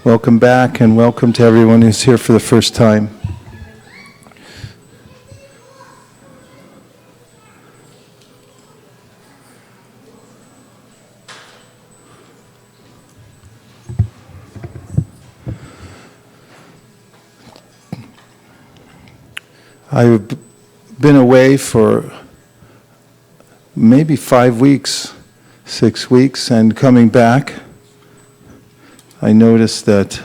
Welcome back, and welcome to everyone who's here for the first time. I've been away for maybe 5 weeks, 6 weeks, and coming back, I noticed that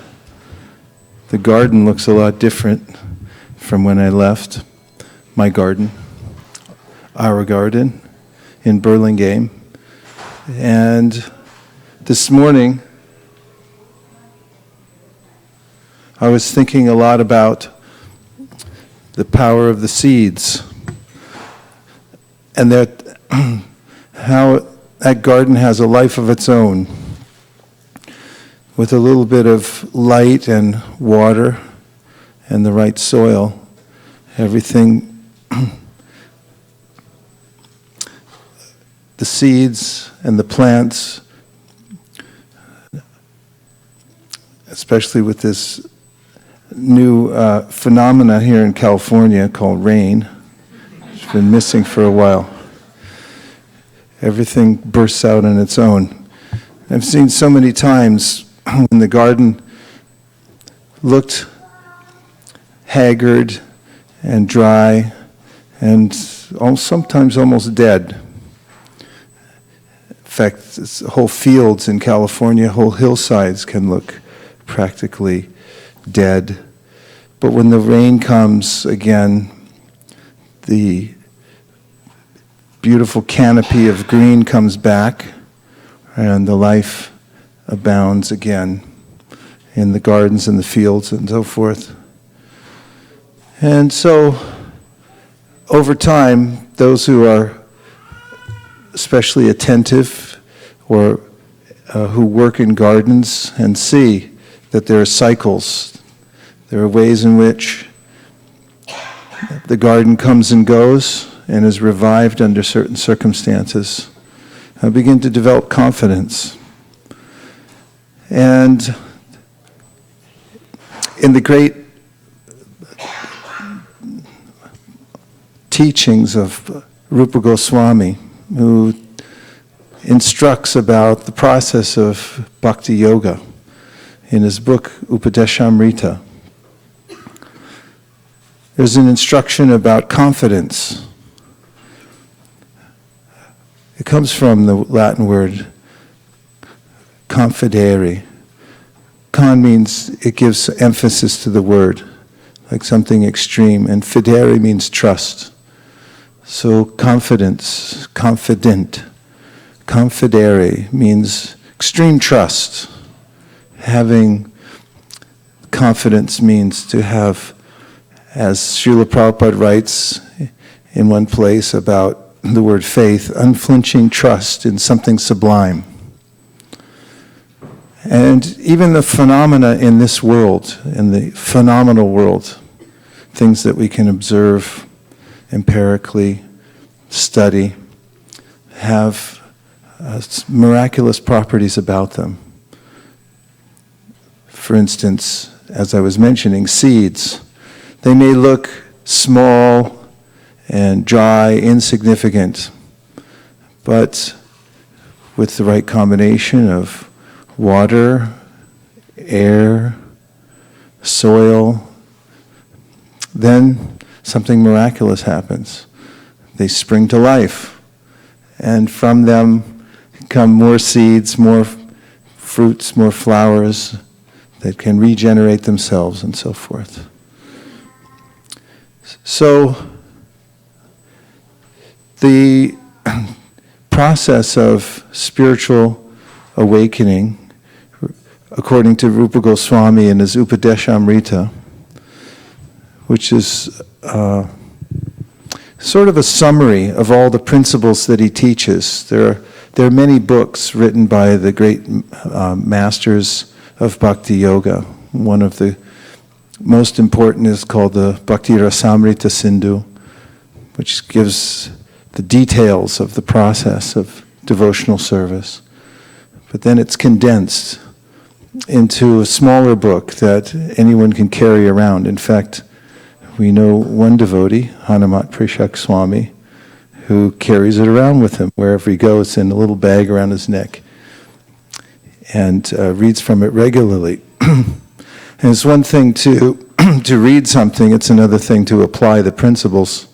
the garden looks a lot different from when I left my garden, our garden in Burlingame. And this morning, I was thinking a lot about the power of the seeds, and that how that garden has a life of its own. With a little bit of light and water and the right soil, everything, the seeds and the plants, especially with this new phenomena here in California called rain, it's been missing for a while. Everything bursts out on its own. I've seen so many times when the garden looked haggard and dry and sometimes almost dead. In fact, whole fields in California, whole hillsides can look practically dead. But when the rain comes again, the beautiful canopy of green comes back, and the life abounds again in the gardens and the fields and so forth. And so, over time, those who are especially attentive or who work in gardens and see that there are cycles, there are ways in which the garden comes and goes and is revived under certain circumstances, begin to develop confidence. And in the great teachings of Rupa Goswami, who instructs about the process of bhakti yoga in his book Upadeshamrita, there's an instruction about confidence. It comes from the Latin word confidere. Con means it gives emphasis to the word, like something extreme, and fidere means trust. So confidence, confident, confidere means extreme trust. Having confidence means to have, as Srila Prabhupada writes in one place about the word faith, unflinching trust in something sublime. And even the phenomena in this world, in the phenomenal world, things that we can observe empirically, study, have miraculous properties about them. For instance, as I was mentioning, seeds. They may look small and dry, insignificant, but with the right combination of water, air, soil, then something miraculous happens. They spring to life, and from them come more seeds, more fruits, more flowers that can regenerate themselves and so forth. So the process of spiritual awakening, according to Rupa Goswami in his Upadeshamrita, which is sort of a summary of all the principles that he teaches. There are many books written by the great masters of Bhakti Yoga. One of the most important is called the Bhakti Rasamrita Sindhu, which gives the details of the process of devotional service. But then it's condensed into a smaller book that anyone can carry around. In fact, we know one devotee, Hanumat Prashak Swami, who carries it around with him wherever he goes in a little bag around his neck and reads from it regularly. And it's one thing to to read something, it's another thing to apply the principles.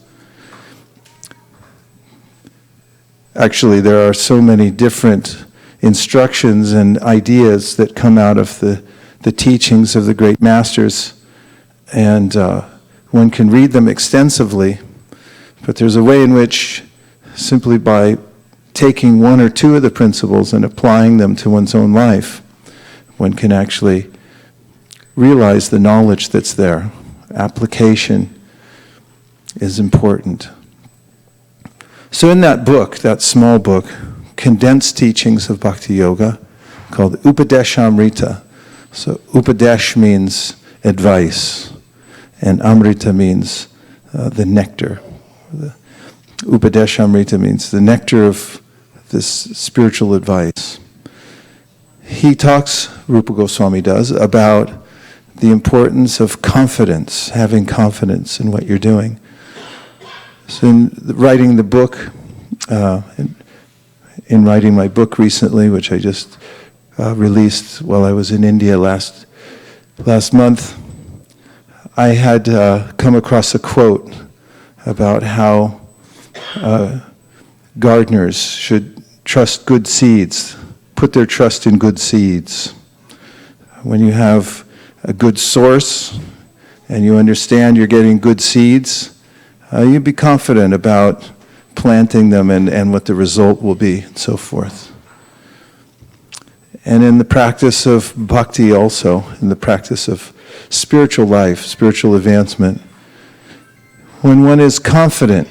Actually, there are so many different instructions and ideas that come out of the teachings of the great masters, and one can read them extensively, but there's a way in which simply by taking one or two of the principles and applying them to one's own life, one can actually realize the knowledge that's there. Application is important. So in that book, that small book, condensed teachings of Bhakti Yoga, called Upadeshamrita. So Upadesh means advice, and Amrita means the nectar. Upadeshamrita means the nectar of this spiritual advice. He talks, Rupa Goswami does, about the importance of confidence, having confidence in what you're doing. So in writing the book, in writing my book recently, which I just released while I was in India last month, I had come across a quote about how gardeners should trust good seeds, put their trust in good seeds. When you have a good source and you understand you're getting good seeds, you be confident about planting them and what the result will be, and so forth. And in the practice of bhakti also, in the practice of spiritual life, spiritual advancement, when one is confident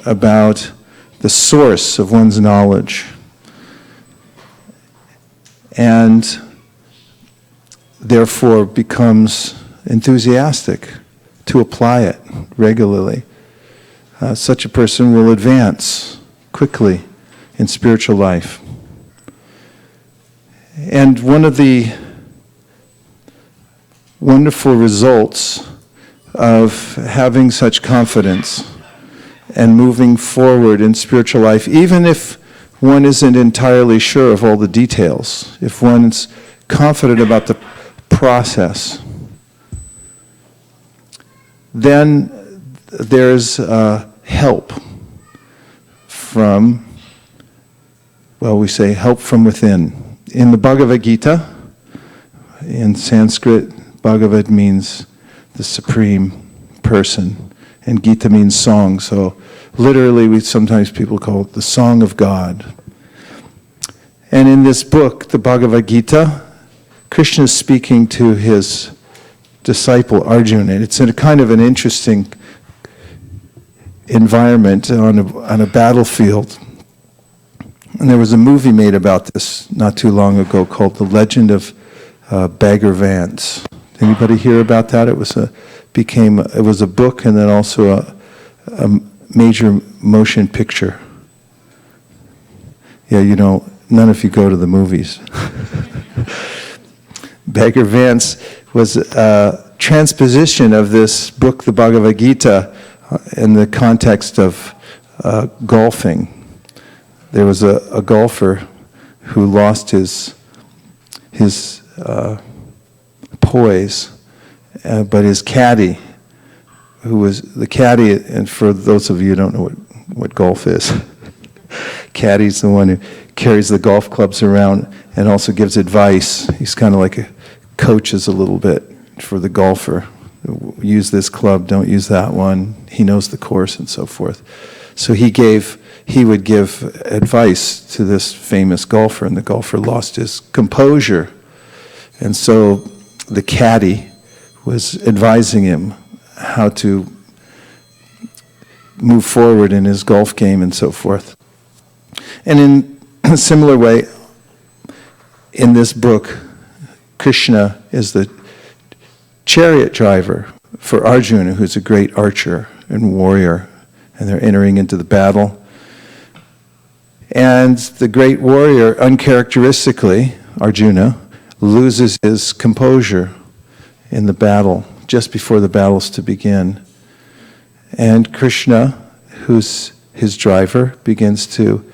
about the source of one's knowledge and therefore becomes enthusiastic to apply it regularly, such a person will advance quickly in spiritual life. And one of the wonderful results of having such confidence and moving forward in spiritual life, even if one isn't entirely sure of all the details, if one's confident about the process, then there's help from, well, we say help from within. In the Bhagavad Gita, in Sanskrit, Bhagavad means the supreme person, and Gita means song. So literally, sometimes people call it the song of God. And in this book, the Bhagavad Gita, Krishna is speaking to his disciple Arjuna, and it's in a kind of an interesting environment on a battlefield. And there was a movie made about this not too long ago called The Legend of Bagger Vance. Anybody hear about that? It was a book and then also a major motion picture. Yeah, none of you go to the movies. Bagger Vance was a transposition of this book, the Bhagavad Gita, in the context of golfing. There was a golfer who lost his poise, but his caddy, who was the caddy, and for those of you who don't know what golf is, caddy's the one who carries the golf clubs around and also gives advice. He's kind of like coaches a little bit for the golfer. Use this club, don't use that one. He knows the course and so forth. So he would give advice to this famous golfer, and the golfer lost his composure. And so the caddy was advising him how to move forward in his golf game and so forth. And in a similar way, in this book, Krishna is the chariot driver for Arjuna, who's a great archer and warrior, and they're entering into the battle. And the great warrior, uncharacteristically, Arjuna, loses his composure in the battle, just before the battle's to begin. And Krishna, who's his driver, begins to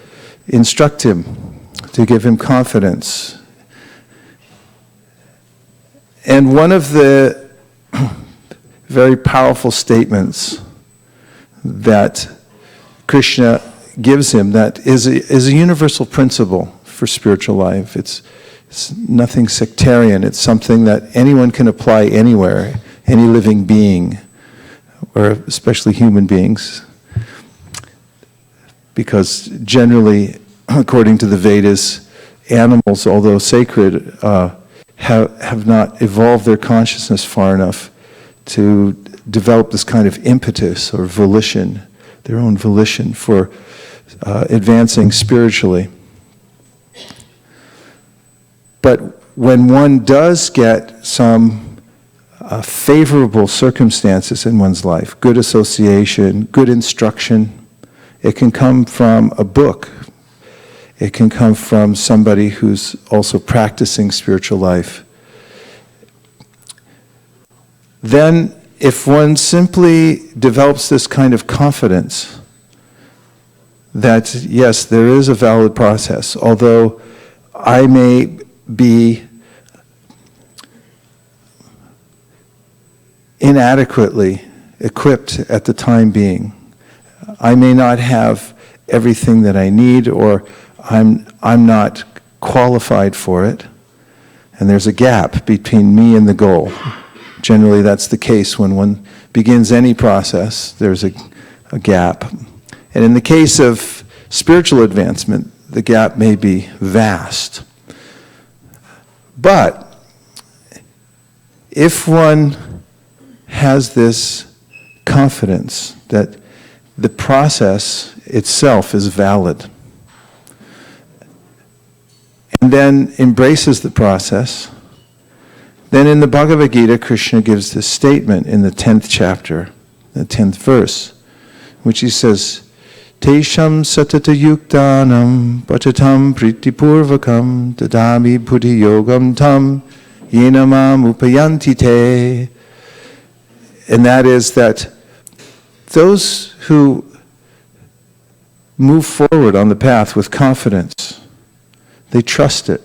instruct him, to give him confidence. And one of the very powerful statements that Krishna gives him that is a universal principle for spiritual life. It's nothing sectarian. It's something that anyone can apply anywhere, any living being, or especially human beings. Because generally, according to the Vedas, animals, although sacred, have not evolved their consciousness far enough to develop this kind of impetus or volition, their own volition for advancing spiritually. But when one does get some favorable circumstances in one's life, good association, good instruction, it can come from a book. It can come from somebody who's also practicing spiritual life. Then, if one simply develops this kind of confidence that, yes, there is a valid process, although I may be inadequately equipped at the time being. I may not have everything that I need, or I'm not qualified for it, and there's a gap between me and the goal. Generally, that's the case when one begins any process. There's a gap. And in the case of spiritual advancement, the gap may be vast. But if one has this confidence that the process itself is valid, and then embraces the process, then in the Bhagavad Gita, Krishna gives this statement in the 10th chapter, the 10th verse, which he says, Tesham satata yuktanam pachatam pritipurvakam dadami buddhi yogam tam yenamam upayanti te. And that is that those who move forward on the path with confidence, they trust it.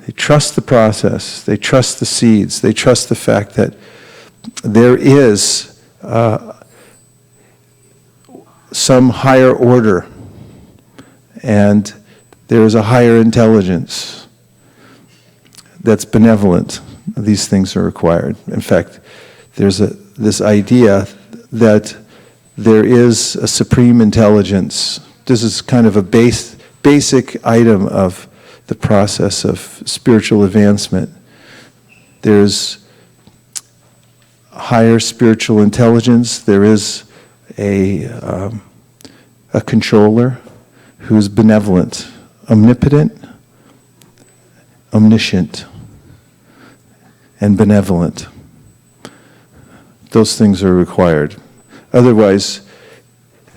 They trust the process. They trust the seeds. They trust the fact that there is some higher order, and there is a higher intelligence that's benevolent. These things are required. In fact, there's this idea that there is a supreme intelligence. This is kind of a basic item of the process of spiritual advancement. There's higher spiritual intelligence. There is a controller who's benevolent, omnipotent, omniscient, and benevolent. Those things are required. Otherwise,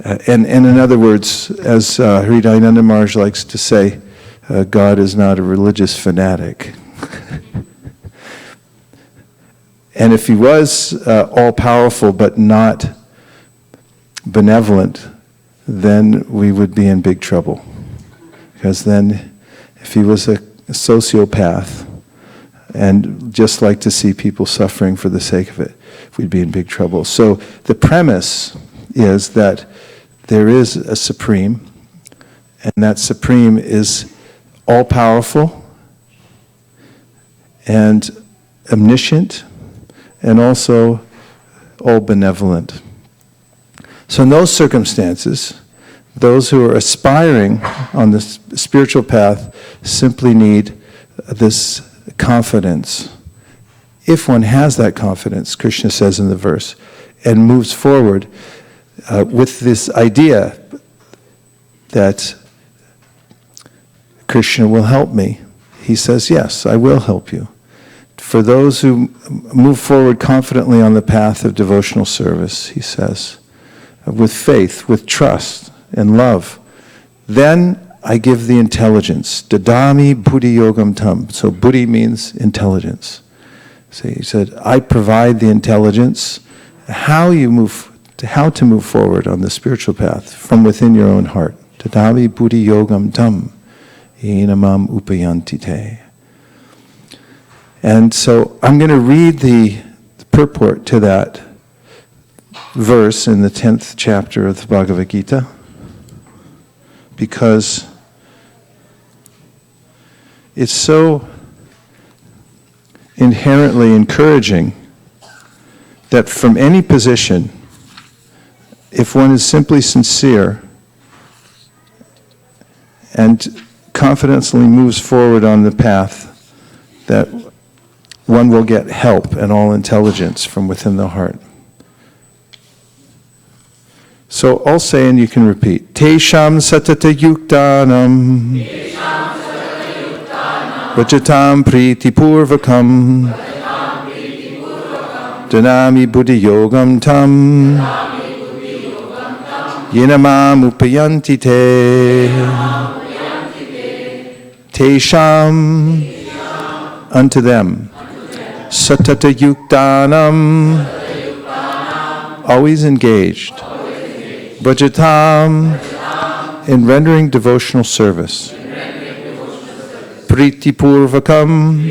and in other words, as Hridayananda Maharaj likes to say, God is not a religious fanatic. And if he was all-powerful but not benevolent, then we would be in big trouble. Because then, if he was a sociopath and just like to see people suffering for the sake of it, we'd be in big trouble. So the premise is that there is a supreme, and that supreme is all-powerful and omniscient and also all-benevolent. So in those circumstances, those who are aspiring on the spiritual path simply need this confidence. If one has that confidence, Krishna says in the verse, and moves forward with this idea that Krishna will help me, he says, yes, I will help you. For those who move forward confidently on the path of devotional service, he says, with faith, with trust and love, then I give the intelligence. Dadami buddhi yogam tam. So buddhi means intelligence. So he said, I provide the intelligence, how to move forward on the spiritual path from within your own heart. Dadami buddhi yogam tam. Yenamam upayanti te. And so I'm going to read the purport to that verse in the 10th chapter of the Bhagavad Gita, because it's so inherently encouraging that from any position, if one is simply sincere and confidently moves forward on the path, that one will get help and all intelligence from within the heart. So I'll say and you can repeat. Tesham satata yuktanam vajatam priti purvakam danami buddhi yogam tam yenamam upayanti te. Tesham, unto them. Satata yuktanam, always engaged. Bhajatam, in rendering devotional service. Priti purvakam,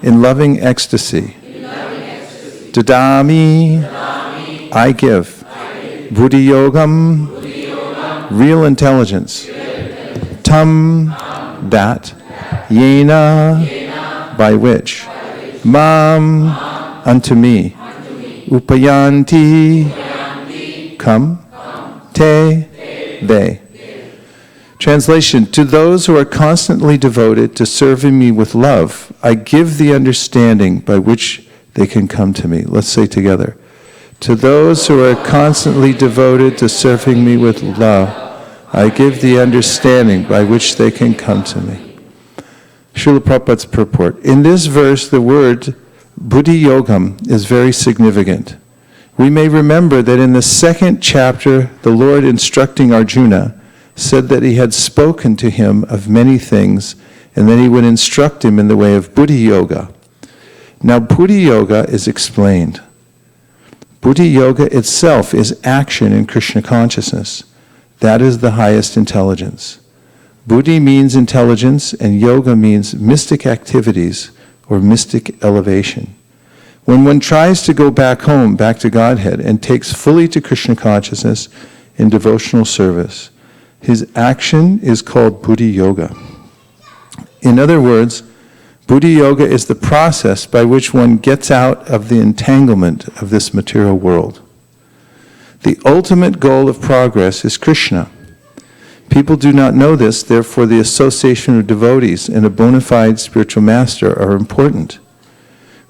in loving ecstasy. Dadami, I give. Buddhi yogam, real intelligence. Tam, that. Yena, by which. Mam, unto me. Upayanti, come. Te, they. Translation, to those who are constantly devoted to serving me with love, I give the understanding by which they can come to me. Let's say together. To those who are constantly devoted to serving me with love, I give the understanding by which they can come to me. Srila Prabhupada's purport. In this verse, the word buddhi yogam is very significant. We may remember that in the 2nd chapter, the Lord instructing Arjuna said that he had spoken to him of many things and then he would instruct him in the way of buddhi yoga. Now, buddhi yoga is explained. Buddhi yoga itself is action in Krishna consciousness. That is the highest intelligence. Buddhi means intelligence, and yoga means mystic activities or mystic elevation. When one tries to go back home, back to Godhead, and takes fully to Krishna consciousness in devotional service, his action is called buddhi yoga. In other words, buddhi yoga is the process by which one gets out of the entanglement of this material world. The ultimate goal of progress is Krishna. People do not know this, therefore the association of devotees and a bona fide spiritual master are important.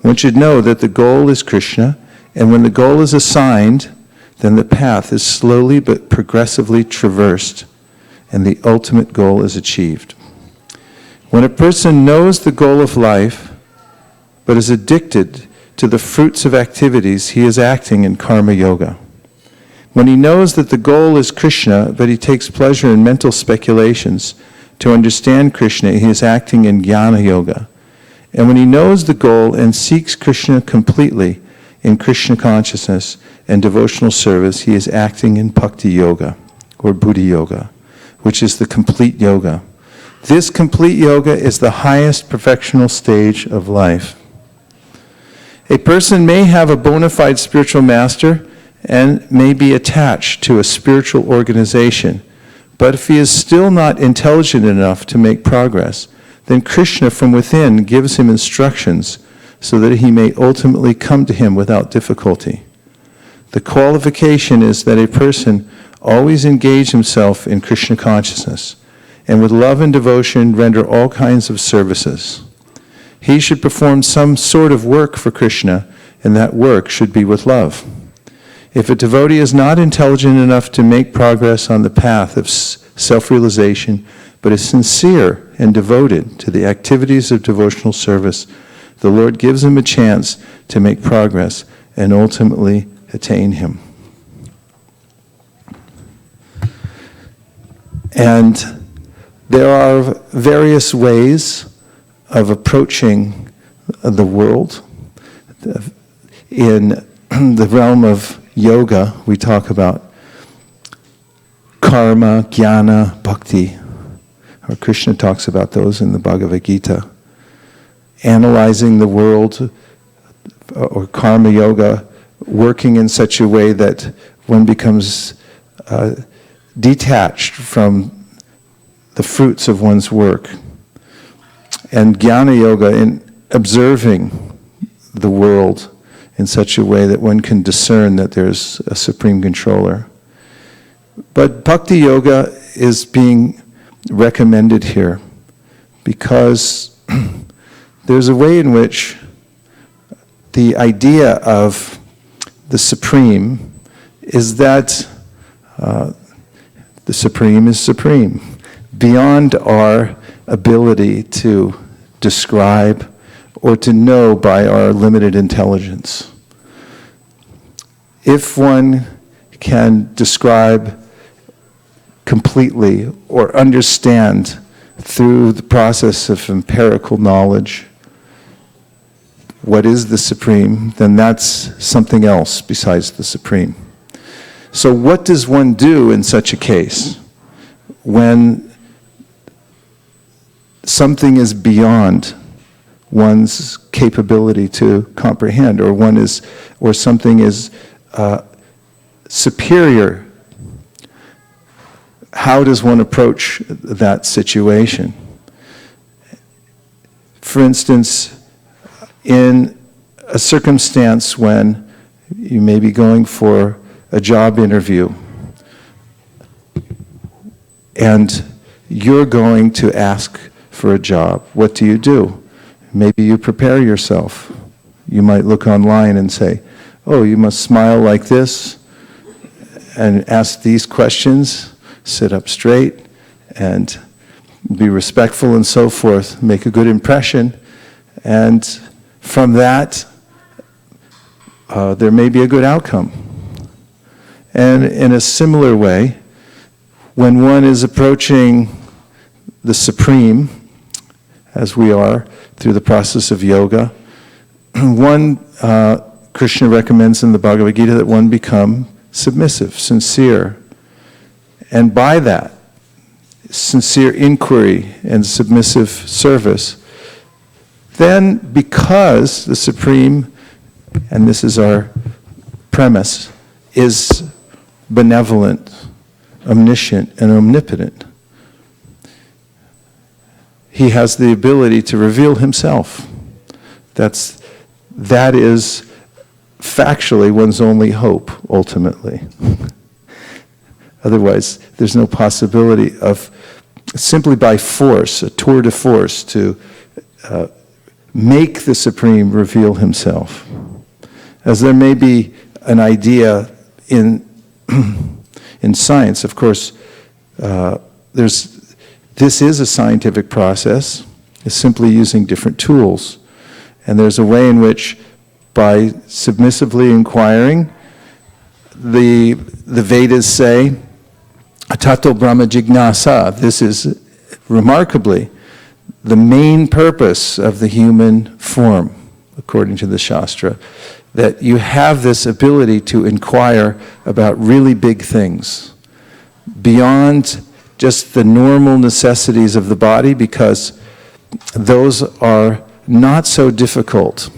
One should know that the goal is Krishna, and when the goal is assigned, then the path is slowly but progressively traversed, and the ultimate goal is achieved. When a person knows the goal of life, but is addicted to the fruits of activities, he is acting in karma yoga. When he knows that the goal is Krishna, but he takes pleasure in mental speculations to understand Krishna, he is acting in jnana yoga. And when he knows the goal and seeks Krishna completely in Krishna consciousness and devotional service, he is acting in bhakti yoga, or buddhi yoga, which is the complete yoga. This complete yoga is the highest perfectional stage of life. A person may have a bona fide spiritual master and may be attached to a spiritual organization, but if he is still not intelligent enough to make progress, then Krishna from within gives him instructions so that he may ultimately come to him without difficulty. The qualification is that a person always engage himself in Krishna consciousness, and with love and devotion render all kinds of services. He should perform some sort of work for Krishna, and that work should be with love. If a devotee is not intelligent enough to make progress on the path of self-realization, but is sincere and devoted to the activities of devotional service, the Lord gives him a chance to make progress and ultimately attain him. And there are various ways of approaching the world. In the realm of yoga, we talk about karma, jnana, bhakti, or Krishna talks about those in the Bhagavad Gita. Analyzing the world, or karma yoga, working in such a way that one becomes detached from the fruits of one's work. And jnana yoga, in observing the world in such a way that one can discern that there's a supreme controller. But bhakti yoga is being recommended here because there's a way in which the idea of the supreme is that the supreme is supreme, beyond our ability to describe or to know by our limited intelligence. If one can describe completely or understand through the process of empirical knowledge what is the supreme, then that's something else besides the supreme. So what does one do in such a case when something is beyond one's capability to comprehend, or something is superior? How does one approach that situation? For instance, in a circumstance when you may be going for a job interview and you're going to ask for a job, what do? Maybe you prepare yourself. You might look online and say, oh, you must smile like this and ask these questions, sit up straight and be respectful and so forth, make a good impression, and from that there may be a good outcome. And in a similar way, when one is approaching the Supreme, as we are through the process of yoga, Krishna recommends in the Bhagavad Gita that one become submissive, sincere. And by that, sincere inquiry and submissive service, then because the Supreme, and this is our premise, is benevolent, omniscient, and omnipotent, he has the ability to reveal himself. That is factually one's only hope, ultimately. Otherwise, there's no possibility of simply by force, a tour de force, to make the Supreme reveal himself. As there may be an idea in science, of course, this is a scientific process. It's simply using different tools. And there's a way in which, by submissively inquiring, the Vedas say, Tato Brahma Jignasa. This is remarkably the main purpose of the human form, according to the Shastra, that you have this ability to inquire about really big things, beyond just the normal necessities of the body, because those are not so difficult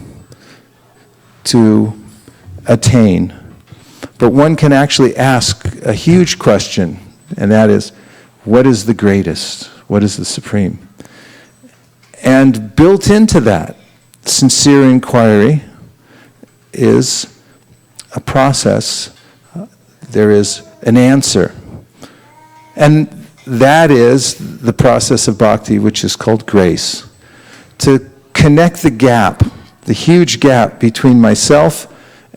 to attain. But one can actually ask a huge question, and that is, what is the greatest? What is the supreme? And built into that sincere inquiry is a process. There is an answer. And that is the process of bhakti, which is called grace. To connect the gap, the huge gap between myself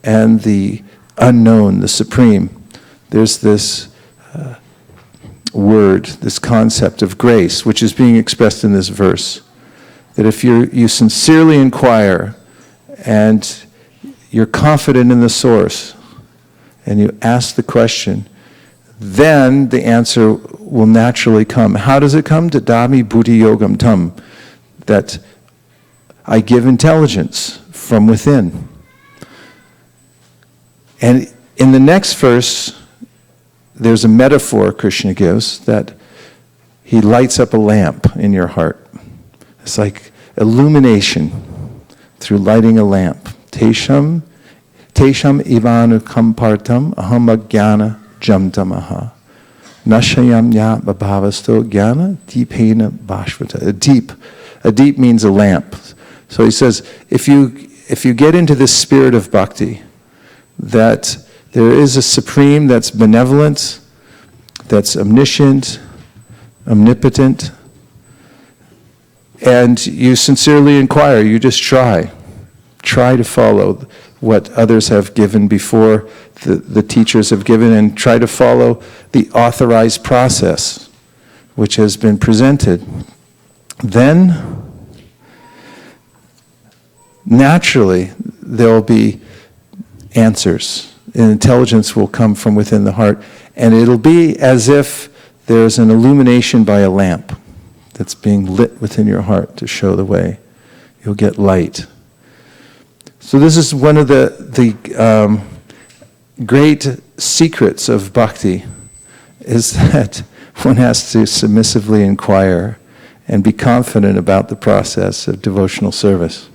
and the unknown, the supreme. There's this word, this concept of grace, which is being expressed in this verse. That if you sincerely inquire and you're confident in the source and you ask the question, then the answer will naturally come. How does it come? Dadami buddhi yogam tam, that I give intelligence from within. And in the next verse, there's a metaphor Krishna gives that he lights up a lamp in your heart. It's like illumination through lighting a lamp. Tesham ivanu kampartam aham ajnana jamtamaha. Nashayam ya babhavasto jnana deepena bhashvata. A deep means a lamp. So he says, if you get into this spirit of bhakti, that there is a supreme that's benevolent, that's omniscient, omnipotent, and you sincerely inquire, you just try to follow what others have given before, the teachers have given, and try to follow the authorized process which has been presented. Then, naturally, there will be answers, and intelligence will come from within the heart, and it'll be as if there's an illumination by a lamp that's being lit within your heart to show the way. You'll get light. So this is one of the great secrets of bhakti, is that one has to submissively inquire and be confident about the process of devotional service.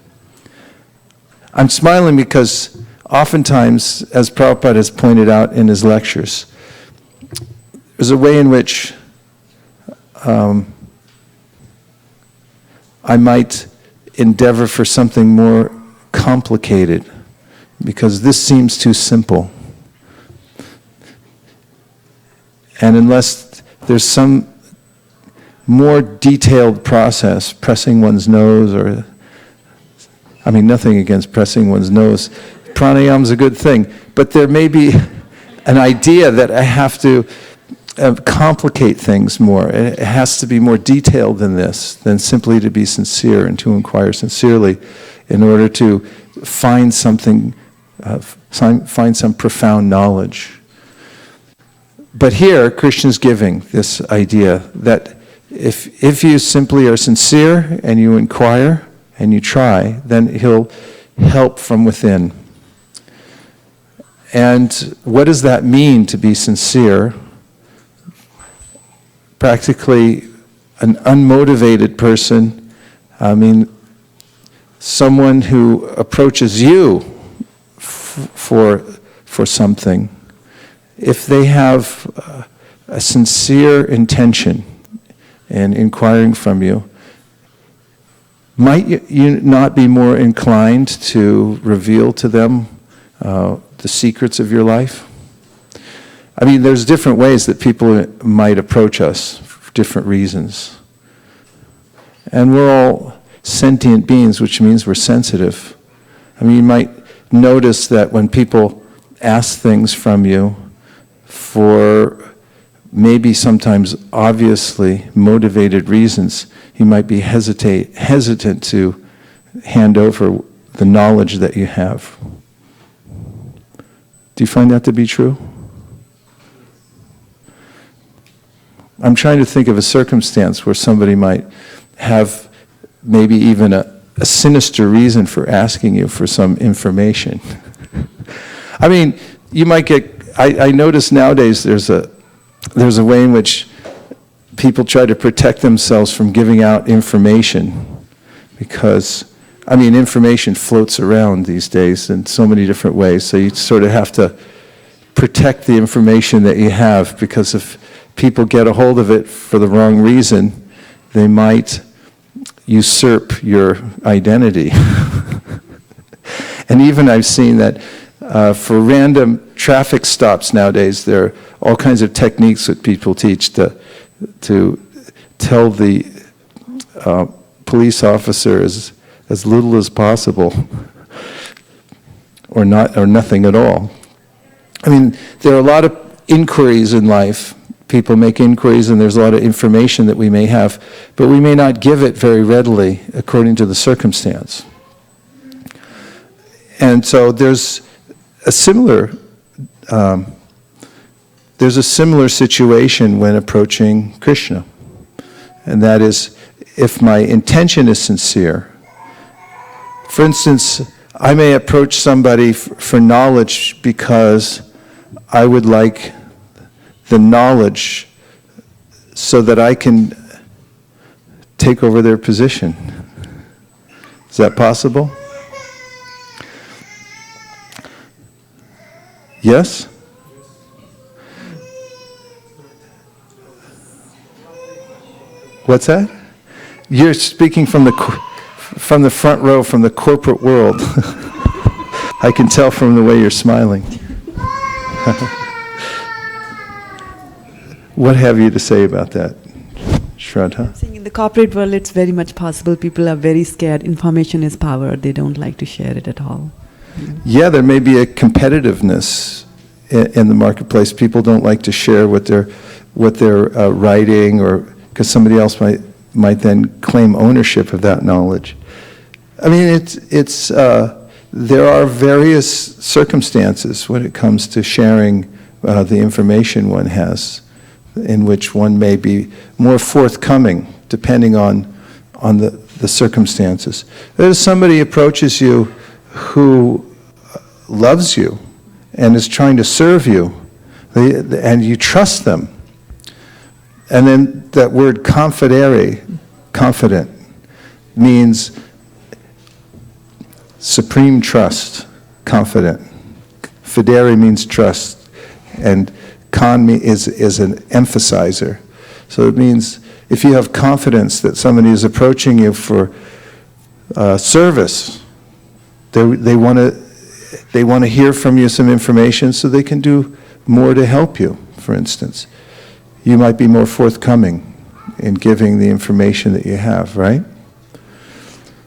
I'm smiling because oftentimes, as Prabhupada has pointed out in his lectures, there's a way in which I might endeavor for something more complicated because this seems too simple. And unless there's some more detailed process, pressing one's nose, or, I mean, nothing against pressing one's nose. Pranayam's a good thing, but there may be an idea that I have to complicate things more. It has to be more detailed than this, than simply to be sincere and to inquire sincerely in order to find something, find some profound knowledge. But here, Krishna's giving this idea that if you simply are sincere and you inquire and you try, then he'll help from within. And what does that mean to be sincere? Practically an unmotivated person, I mean, someone who approaches you for something, if they have a sincere intention in inquiring from you, might you not be more inclined to reveal to them the secrets of your life? I mean, there's different ways that people might approach us for different reasons. And we're all sentient beings, which means we're sensitive. I mean, you might notice that when people ask things from you for maybe sometimes obviously motivated reasons, you might be hesitant to hand over the knowledge that you have. Do you find that to be true? I'm trying to think of a circumstance where somebody might have maybe even a sinister reason for asking you for some information. I mean, you might get, I notice nowadays there's a way in which people try to protect themselves from giving out information because, I mean, information floats around these days in so many different ways, so you sort of have to protect the information that you have, because if people get a hold of it for the wrong reason, they might usurp your identity. And even I've seen that for random traffic stops nowadays, there are all kinds of techniques that people teach to tell the police officer as little as possible, or nothing at all. I mean, there are a lot of inquiries in life. People make inquiries, and there's a lot of information that we may have, but we may not give it very readily according to the circumstance. And so there's there's a similar situation when approaching Krishna. And that is, if my intention is sincere, for instance, I may approach somebody for knowledge because I would like the knowledge so that I can take over their position. Is that possible? Yes? What's that? You're speaking from the front row, from the corporate world. I can tell from the way you're smiling. What have you to say about that, Shraddha? I'm saying in the corporate world, it's very much possible. People are very scared. Information is power. They don't like to share it at all. Yeah, there may be a competitiveness in the marketplace. People don't like to share what they're writing, or because somebody else might then claim ownership of that knowledge. I mean, there are various circumstances when it comes to sharing the information one has, in which one may be more forthcoming, depending on the circumstances. If somebody approaches you who loves you and is trying to serve you, and you trust them, and then that word confident, means supreme trust, confident. Fidere means trust, and con is an emphasizer. So it means if you have confidence that somebody is approaching you for service, they want to hear from you some information so they can do more to help you, for instance. You might be more forthcoming in giving the information that you have, right?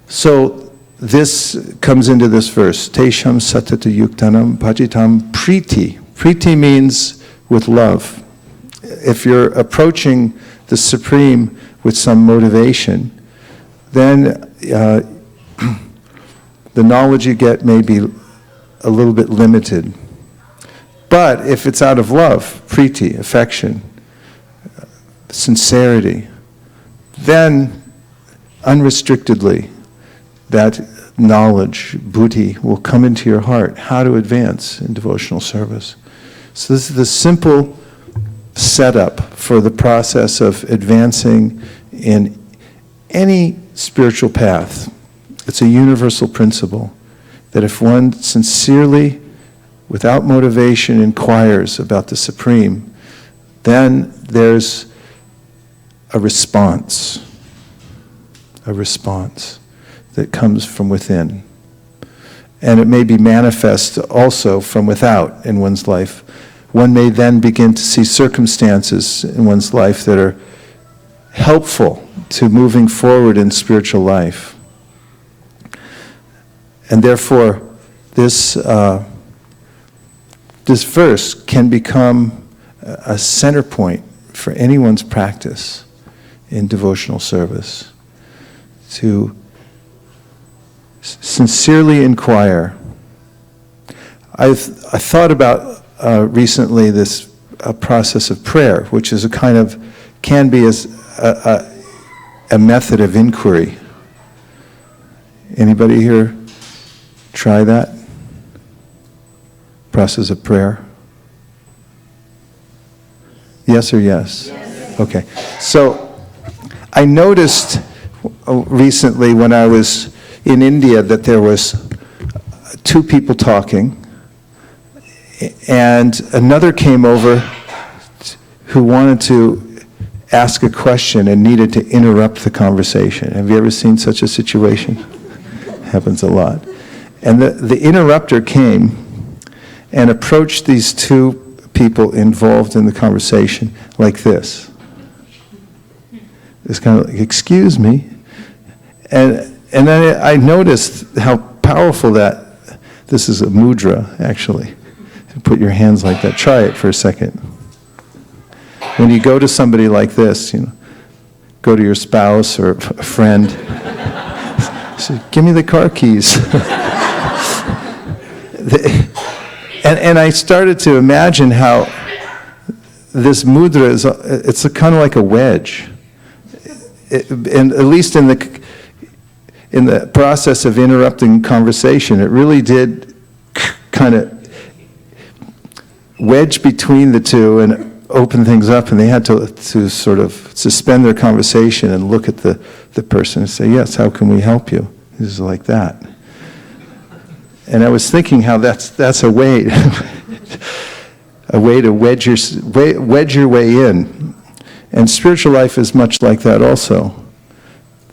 So this comes into this verse, Tesham satata yuktanam bhajitam priti. Priti means with love. If you're approaching the Supreme with some motivation, then the knowledge you get may be a little bit limited. But if it's out of love, priti, affection, sincerity, then unrestrictedly that knowledge, buddhi, will come into your heart, how to advance in devotional service. So this is the simple setup for the process of advancing in any spiritual path. It's a universal principle that if one sincerely, without motivation, inquires about the Supreme, then there's a response that comes from within. And it may be manifest also from without in one's life. One may then begin to see circumstances in one's life that are helpful to moving forward in spiritual life. And therefore, this verse can become a center point for anyone's practice in devotional service, to sincerely inquire. I thought about recently this process of prayer, which is can be as a method of inquiry. Anybody here try that process of prayer? Yes or yes? Yes. Okay. So I noticed recently when I was in India that there was two people talking, and another came over who wanted to ask a question and needed to interrupt the conversation. Have you ever seen such a situation? Happens a lot. And the interrupter came and approached these two people involved in the conversation like this. It's kind of like, excuse me. And then I noticed how powerful this is a mudra, actually. Put your hands like that. Try it for a second. When you go to somebody like this, go to your spouse or a friend, say, give me the car keys. And I started to imagine how this mudra it's kind of like a wedge. And at least in the process of interrupting conversation, it really did kind of wedge between the two and open things up, and they had to sort of suspend their conversation and look at the person and say, yes, how can we help you? This is like that. And I was thinking how that's a way a way to wedge your way in. And spiritual life is much like that also.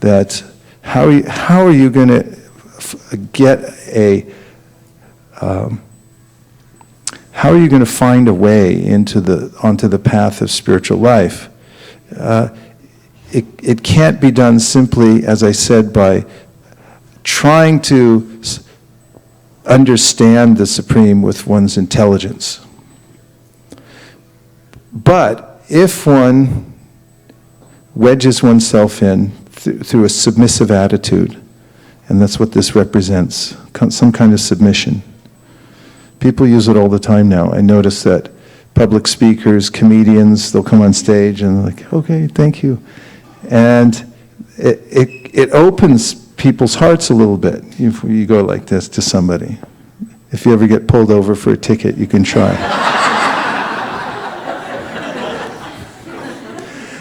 That how are you going to get how are you going to find a way onto the path of spiritual life? It can't be done simply, as I said, by trying to understand the Supreme with one's intelligence. But if one wedges oneself in through a submissive attitude, and that's what this represents, some kind of submission. People use it all the time now. I notice that public speakers, comedians, they'll come on stage and like, okay, thank you. And it opens people's hearts a little bit. You go like this to somebody. If you ever get pulled over for a ticket, you can try.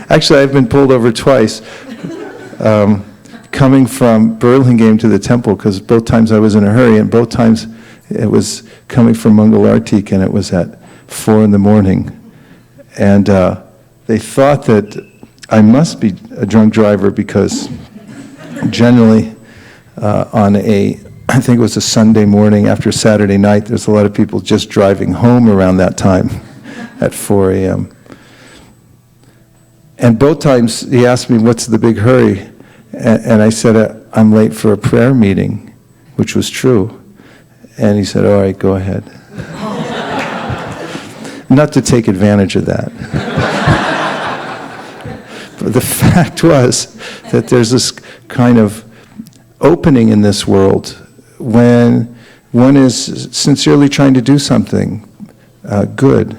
Actually, I've been pulled over twice, coming from Burlingame to the temple, because both times I was in a hurry, and both times it was coming from Mangalartik, and it was at 4 in.m. And they thought that I must be a drunk driver, because generally I think it was a Sunday morning after Saturday night, there's a lot of people just driving home around that time at 4 a.m. And both times he asked me, what's the big hurry? And I said, I'm late for a prayer meeting, which was true. And he said, all right, go ahead. Not to take advantage of that. But the fact was that there's this kind of opening in this world when one is sincerely trying to do something good.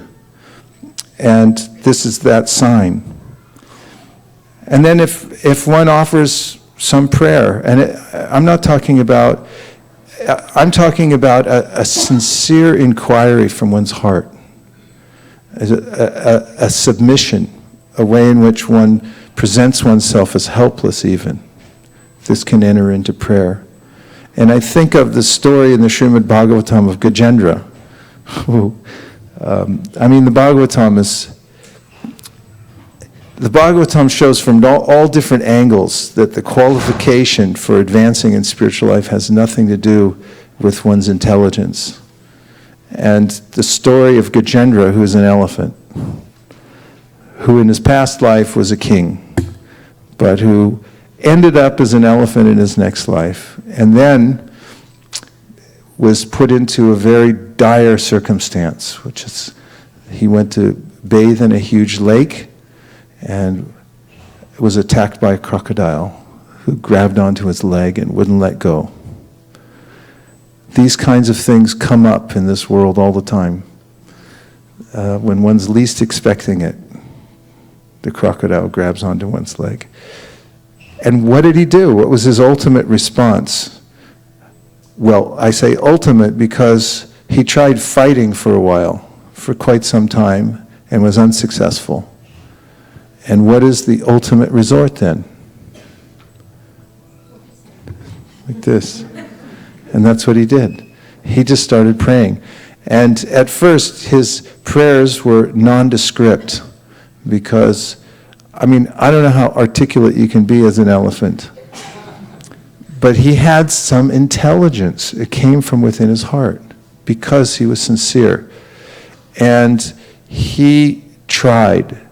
And this is that sign. And then if one offers some prayer, and I'm talking about a sincere inquiry from one's heart, a submission, a way in which one presents oneself as helpless even. This can enter into prayer. And I think of the story in the Srimad Bhagavatam of Gajendra, who, the Bhagavatam shows from all different angles that the qualification for advancing in spiritual life has nothing to do with one's intelligence. And the story of Gajendra, who is an elephant, who in his past life was a king, but who ended up as an elephant in his next life, and then was put into a very dire circumstance, which is he went to bathe in a huge lake and was attacked by a crocodile who grabbed onto his leg and wouldn't let go. These kinds of things come up in this world all the time. When one's least expecting it, the crocodile grabs onto one's leg. And what did he do? What was his ultimate response? Well, I say ultimate because he tried fighting for a while, for quite some time, and was unsuccessful. And what is the ultimate resort then? Like this. And that's what he did. He just started praying. And at first, his prayers were nondescript, because, I don't know how articulate you can be as an elephant, but he had some intelligence. It came from within his heart, because he was sincere. And he tried.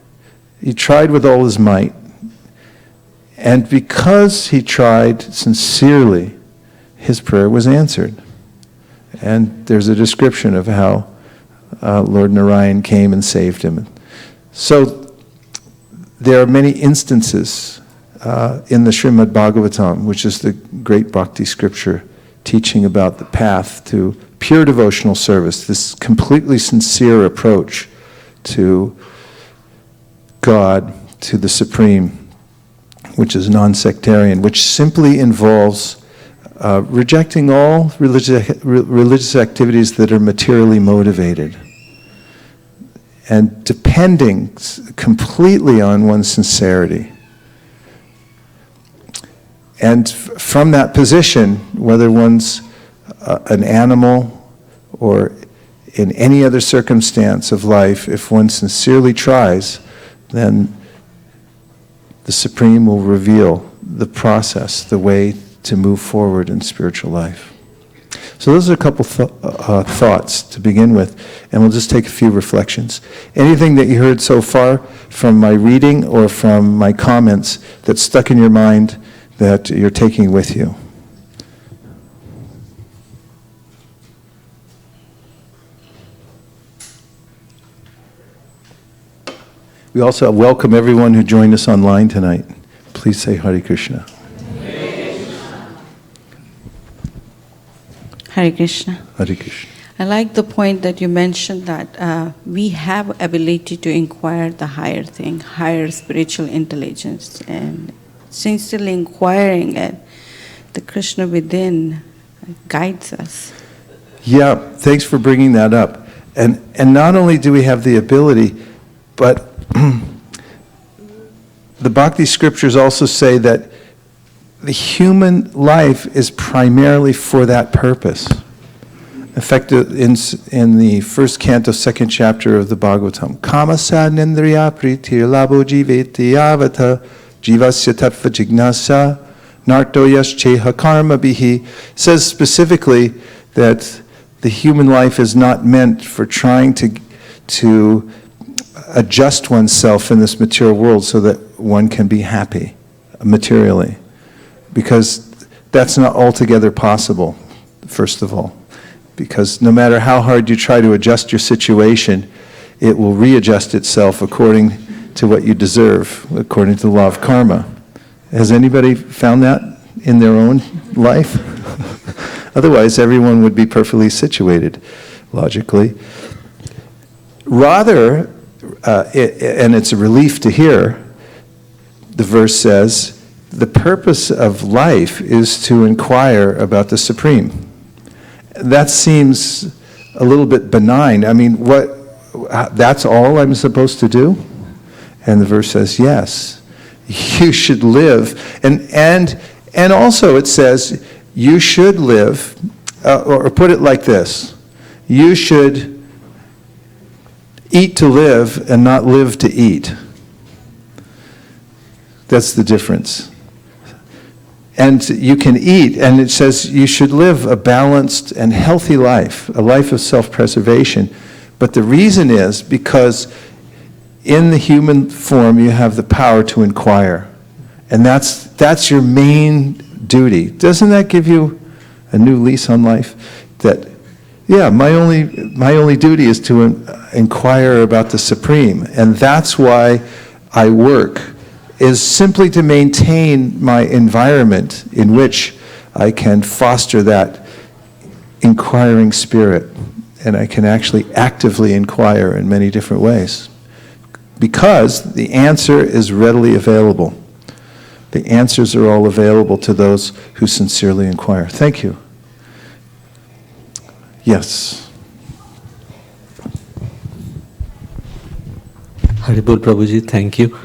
He tried with all his might. And because he tried sincerely, his prayer was answered. And there's a description of how Lord Narayan came and saved him. So there are many instances in the Srimad Bhagavatam, which is the great bhakti scripture, teaching about the path to pure devotional service, this completely sincere approach to God to the Supreme, which is non-sectarian, which simply involves rejecting all religious activities that are materially motivated and depending completely on one's sincerity. And from that position, whether one's an animal or in any other circumstance of life, if one sincerely tries, then the Supreme will reveal the process, the way to move forward in spiritual life. So those are a couple thoughts to begin with, and we'll just take a few reflections. Anything that you heard so far from my reading or from my comments that stuck in your mind that you're taking with you? We also welcome everyone who joined us online tonight. Please say Hare Krishna. Hare Krishna. Hare Krishna. I like the point that you mentioned that we have ability to inquire the higher thing, higher spiritual intelligence, and sincerely inquiring it, the Krishna within guides us. Yeah, thanks for bringing that up. And not only do we have the ability, but the Bhakti scriptures also say that the human life is primarily for that purpose. In fact, in the first canto, second chapter of the Bhagavatam, Kama sadnendriya pritir labo jiveti avata jivasya tattva jignasa narto yascheha karma bihi, says specifically that the human life is not meant for trying to adjust oneself in this material world so that one can be happy materially. Because that's not altogether possible, first of all. Because no matter how hard you try to adjust your situation, it will readjust itself according to what you deserve, according to the law of karma. Has anybody found that in their own life? Otherwise, everyone would be perfectly situated, logically. Rather, and it's a relief to hear, the verse says, the purpose of life is to inquire about the Supreme. That seems a little bit benign. I mean, that's all I'm supposed to do? And the verse says, yes, you should live. And also it says, you should live, or put it like this, you should eat to live and not live to eat. That's the difference. And you can eat, and it says you should live a balanced and healthy life, a life of self-preservation. But the reason is because in the human form you have the power to inquire. And that's your main duty. Doesn't that give you a new lease on life? That, yeah, my only duty is to inquire about the Supreme. And that's why I work, is simply to maintain my environment in which I can foster that inquiring spirit, and I can actually actively inquire in many different ways. Because the answer is readily available. The answers are all available to those who sincerely inquire. Thank you. Yes. Haribol Prabhuji, thank you.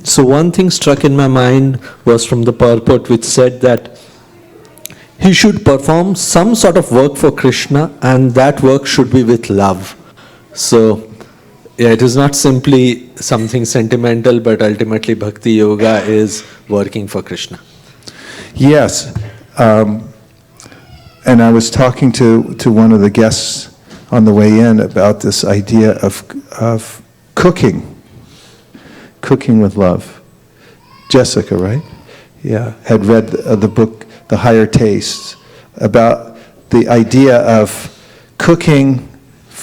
So one thing struck in my mind was from the purport which said that he should perform some sort of work for Krishna, and that work should be with love. So yeah, it is not simply something sentimental, but ultimately Bhakti Yoga is working for Krishna. Yes. And I was talking to one of the guests on the way in about this idea of cooking with love. Jessica, right? Yeah, had read the book, The Higher Tastes, about the idea of cooking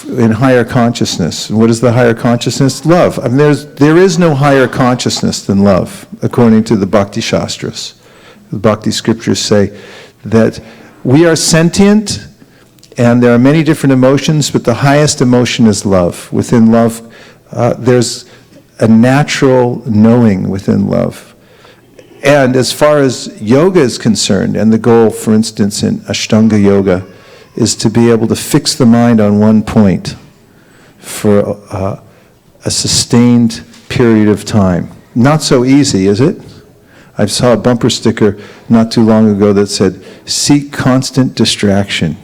in higher consciousness. What is the higher consciousness? Love. I mean, there is no higher consciousness than love, according to the Bhakti Shastras. The Bhakti scriptures say that we are sentient, and there are many different emotions, but the highest emotion is love. Within love, there's a natural knowing within love. And as far as yoga is concerned, and the goal, for instance, in Ashtanga Yoga, is to be able to fix the mind on one point for a sustained period of time. Not so easy, is it? I saw a bumper sticker not too long ago that said, "Seek constant distraction."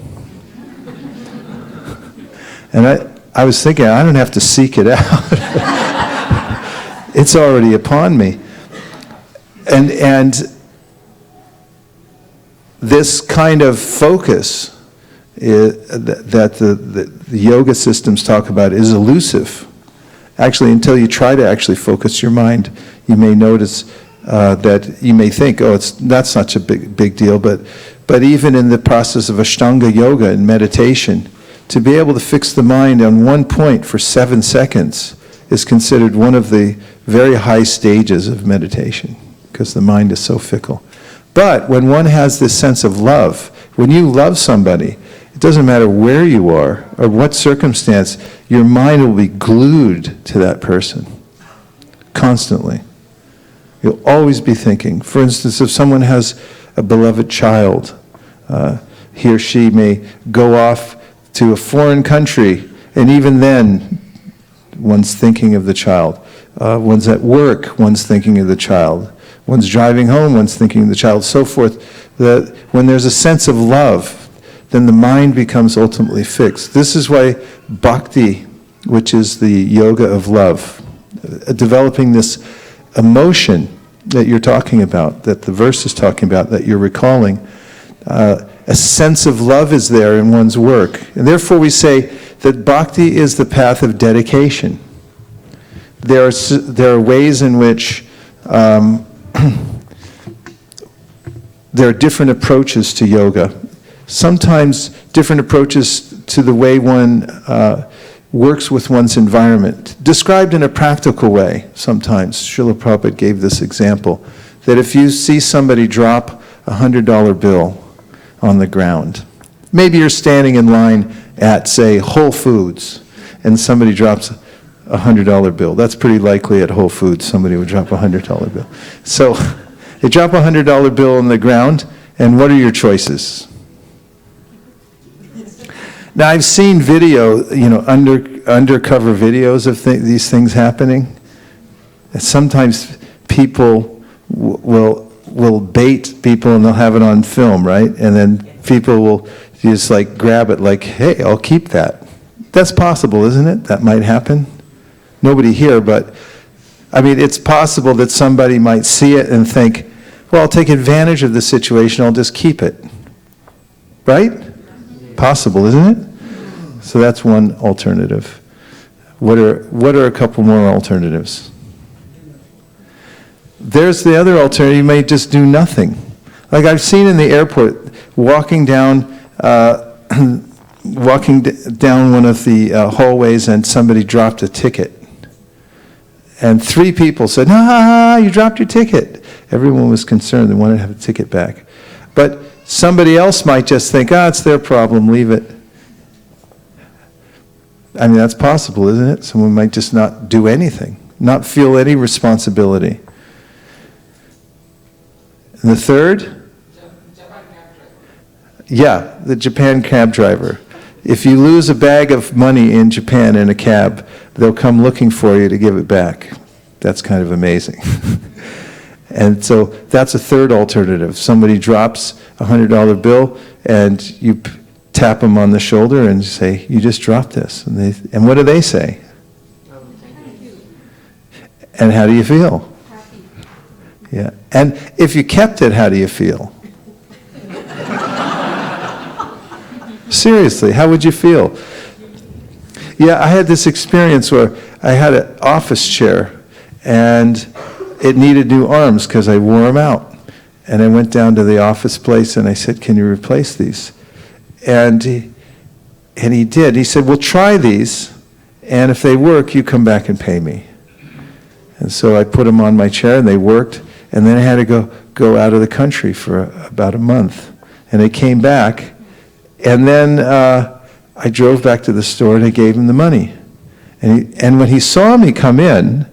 And I was thinking, I don't have to seek it out. It's already upon me. And this kind of focus that the yoga systems talk about is elusive. Actually, until you try to actually focus your mind, you may notice that you may think, oh, it's not such a big deal, but even in the process of Ashtanga Yoga and meditation, to be able to fix the mind on one point for 7 seconds is considered one of the very high stages of meditation, because the mind is so fickle. But when one has this sense of love, when you love somebody, it doesn't matter where you are or what circumstance, your mind will be glued to that person constantly. You'll always be thinking. For instance, if someone has a beloved child, he or she may go off to a foreign country, and even then, one's thinking of the child. One's at work, one's thinking of the child. One's driving home, one's thinking of the child, so forth. That when there's a sense of love, then the mind becomes ultimately fixed. This is why bhakti, which is the yoga of love, developing this emotion that you're talking about, that the verse is talking about, that you're recalling, a sense of love is there in one's work. And therefore we say that bhakti is the path of dedication. There are ways in which there are different approaches to yoga. Sometimes different approaches to the way one works with one's environment. Described in a practical way sometimes. Srila Prabhupada gave this example, that if you see somebody drop a $100 bill on the ground, maybe you're standing in line at, say, Whole Foods, and somebody drops a $100 bill. That's pretty likely at Whole Foods somebody would drop a $100 bill. So they drop a $100 bill on the ground, and what are your choices? Now, I've seen video, undercover videos of these things happening. And sometimes people will bait people and they'll have it on film, right? And then people will just like grab it like, hey, I'll keep that. That's possible, isn't it? That might happen. Nobody here, but I mean, it's possible that somebody might see it and think, well, I'll take advantage of the situation, I'll just keep it. Right? Possible, isn't it? So that's one alternative. What are a couple more alternatives? There's the other alternative. You may just do nothing. Like I've seen in the airport, walking down one of the hallways, and somebody dropped a ticket. And 3 people said, you dropped your ticket. Everyone was concerned. They wanted to have a ticket back. But somebody else might just think, it's their problem, leave it. I mean, that's possible, isn't it? Someone might just not do anything, not feel any responsibility. And the third? Yeah, the Japan cab driver. If you lose a bag of money in Japan in a cab, they'll come looking for you to give it back. That's kind of amazing. And so that's a third alternative. Somebody drops a $100 bill, and you tap them on the shoulder and say, you just dropped this. And what do they say? And how do you feel? Happy. Yeah. And if you kept it, how do you feel? Seriously, how would you feel? Yeah, I had this experience where I had an office chair, and it needed new arms because I wore them out. And I went down to the office place and I said, can you replace these? And he did. He said, well, try these, and if they work, you come back and pay me. And so I put them on my chair, and they worked, and then I had to go out of the country for about a month. And they came back, and then I drove back to the store, and I gave him the money. And when he saw me come in,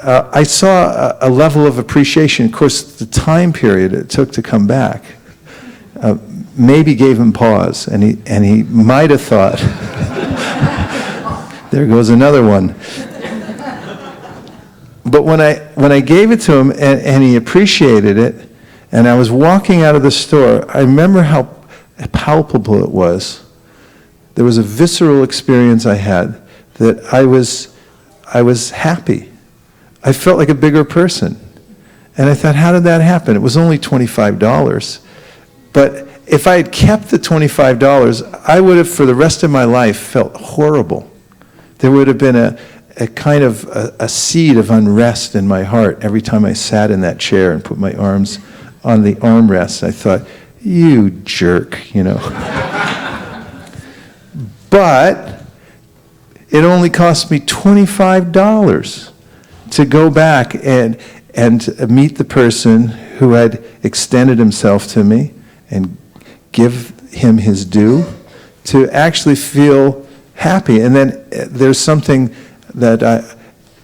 I saw a level of appreciation. Of course, the time period it took to come back maybe gave him pause, and he might have thought, there goes another one. But when I gave it to him and he appreciated it, and I was walking out of the store, I remember how palpable it was. There was a visceral experience I had that I was happy. I felt like a bigger person. And I thought, how did that happen? It was only $25. But if I had kept the $25, I would have, for the rest of my life, felt horrible. There would have been a kind of a seed of unrest in my heart every time I sat in that chair and put my arms on the armrest. I thought, you jerk, you know. But it only cost me $25 to go back and meet the person who had extended himself to me and give him his due, to actually feel happy. And then there's something that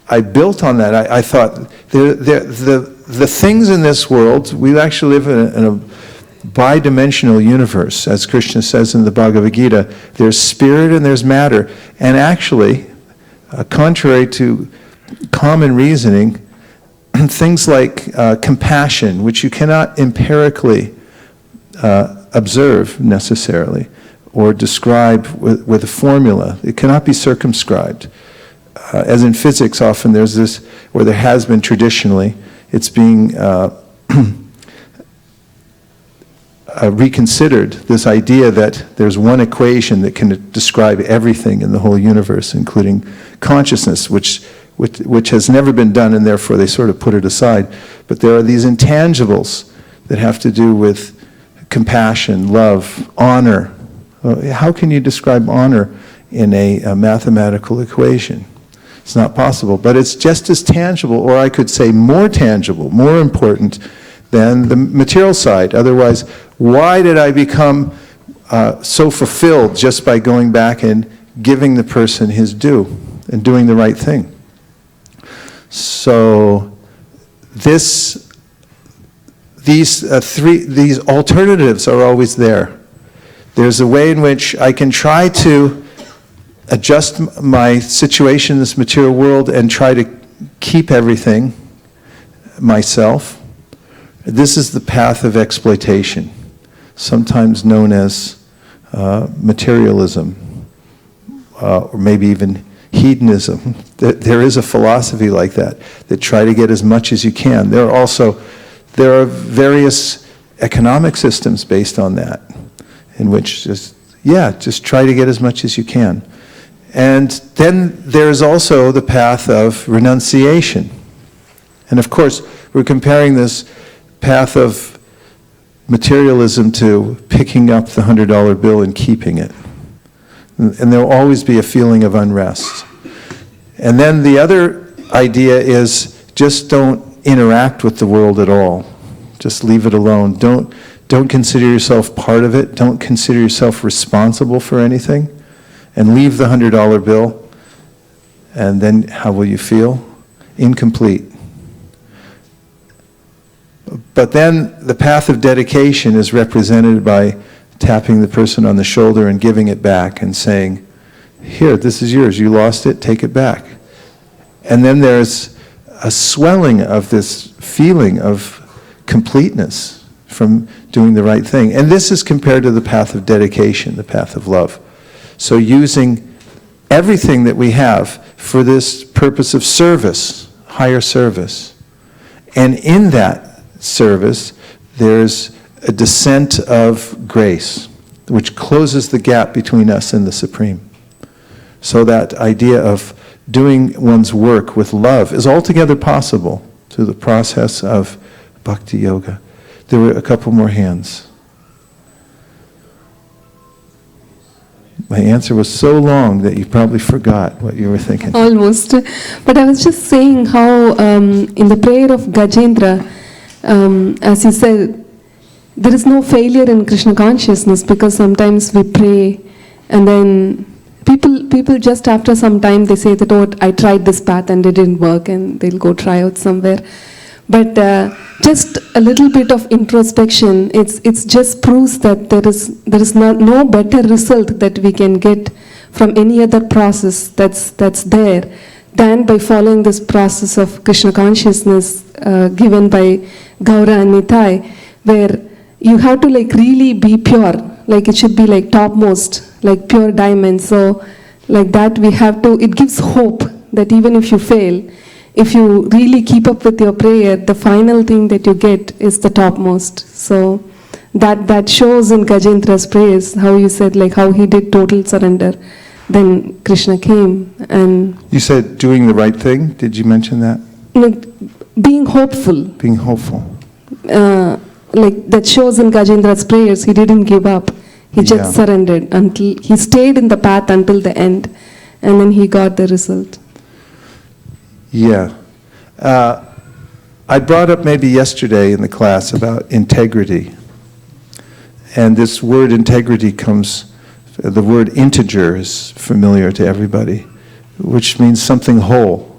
I built on that. I thought, the things in this world, we actually live in a bi-dimensional universe, as Krishna says in the Bhagavad Gita. There's spirit and there's matter. And actually, contrary to common reasoning, things like compassion, which you cannot empirically observe necessarily or describe with a formula. It cannot be circumscribed. As in physics, often there's this, or there has been traditionally, it's being reconsidered, this idea that there's one equation that can describe everything in the whole universe, including consciousness, which has never been done, and therefore they sort of put it aside. But there are these intangibles that have to do with compassion, love, honor. How can you describe honor in a mathematical equation? It's not possible, but it's just as tangible, or I could say more tangible, more important than the material side. Otherwise, why did I become so fulfilled just by going back and giving the person his due and doing the right thing? So these alternatives are always there. There's a way in which I can try to adjust my situation in this material world and try to keep everything myself. This is the path of exploitation, sometimes known as materialism, or maybe even hedonism. There is a philosophy like that try to get as much as you can. There are various economic systems based on that, in which just try to get as much as you can. And then there's also the path of renunciation. And of course, we're comparing this path of materialism to picking up the $100 bill and keeping it. And there will always be a feeling of unrest. And then the other idea is just don't interact with the world at all. Just leave it alone. Don't consider yourself part of it. Don't consider yourself responsible for anything. And leave the $100 bill. And then how will you feel? Incomplete. But then the path of dedication is represented by tapping the person on the shoulder and giving it back and saying, here, this is yours. You lost it, take it back. And then there's a swelling of this feeling of completeness from doing the right thing. And this is compared to the path of dedication, the path of love. So using everything that we have for this purpose of service, higher service. And in that service, there's a descent of grace, which closes the gap between us and the Supreme. So that idea of doing one's work with love is altogether possible through the process of bhakti yoga. There were a couple more hands. My answer was so long that you probably forgot what you were thinking. Almost. But I was just saying how in the prayer of Gajendra, as you said, there is no failure in Krishna consciousness, because sometimes we pray and then people just after some time they say that, oh, I tried this path and it didn't work, and they'll go try out somewhere. But just a little bit of introspection, it's just proves that there is no better result that we can get from any other process that's there than by following this process of Krishna consciousness given by Gaura and Nitai, where you have to like really be pure, like it should be like topmost, like pure diamond. So like that we have to, it gives hope that even if you fail, if you really keep up with your prayer, the final thing that you get is the topmost. So that shows in Gajendra's prayers, how you said like how he did total surrender. Then Krishna came and... You said doing the right thing? Did you mention that? Like being hopeful. Being hopeful. Like that shows in Gajendra's prayers, he didn't give up. He just surrendered until he stayed in the path until the end, and then he got the result. Yeah. I brought up maybe yesterday in the class about integrity. And this word integrity comes, the word integer is familiar to everybody, which means something whole.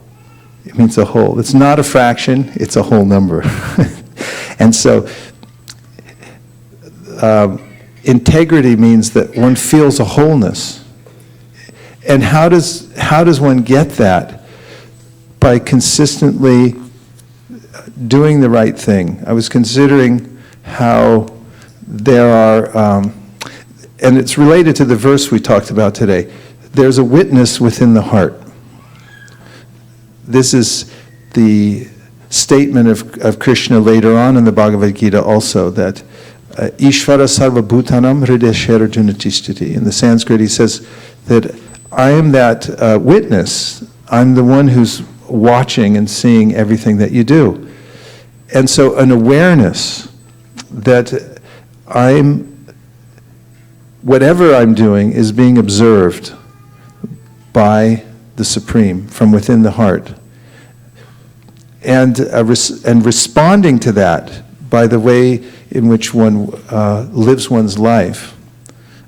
It means a whole. It's not a fraction, it's a whole number. And so, integrity means that one feels a wholeness. And how does one get that? By consistently doing the right thing. I was considering how there are, and it's related to the verse we talked about today, there's a witness within the heart. This is the statement of Krishna later on in the Bhagavad Gita also, that Ishvara sarva bhutanam hrideshera junatishthiti. In the Sanskrit he says that I am that witness. I'm the one who's watching and seeing everything that you do. And so an awareness that whatever I'm doing is being observed by the Supreme from within the heart. And responding to that by the way in which one lives one's life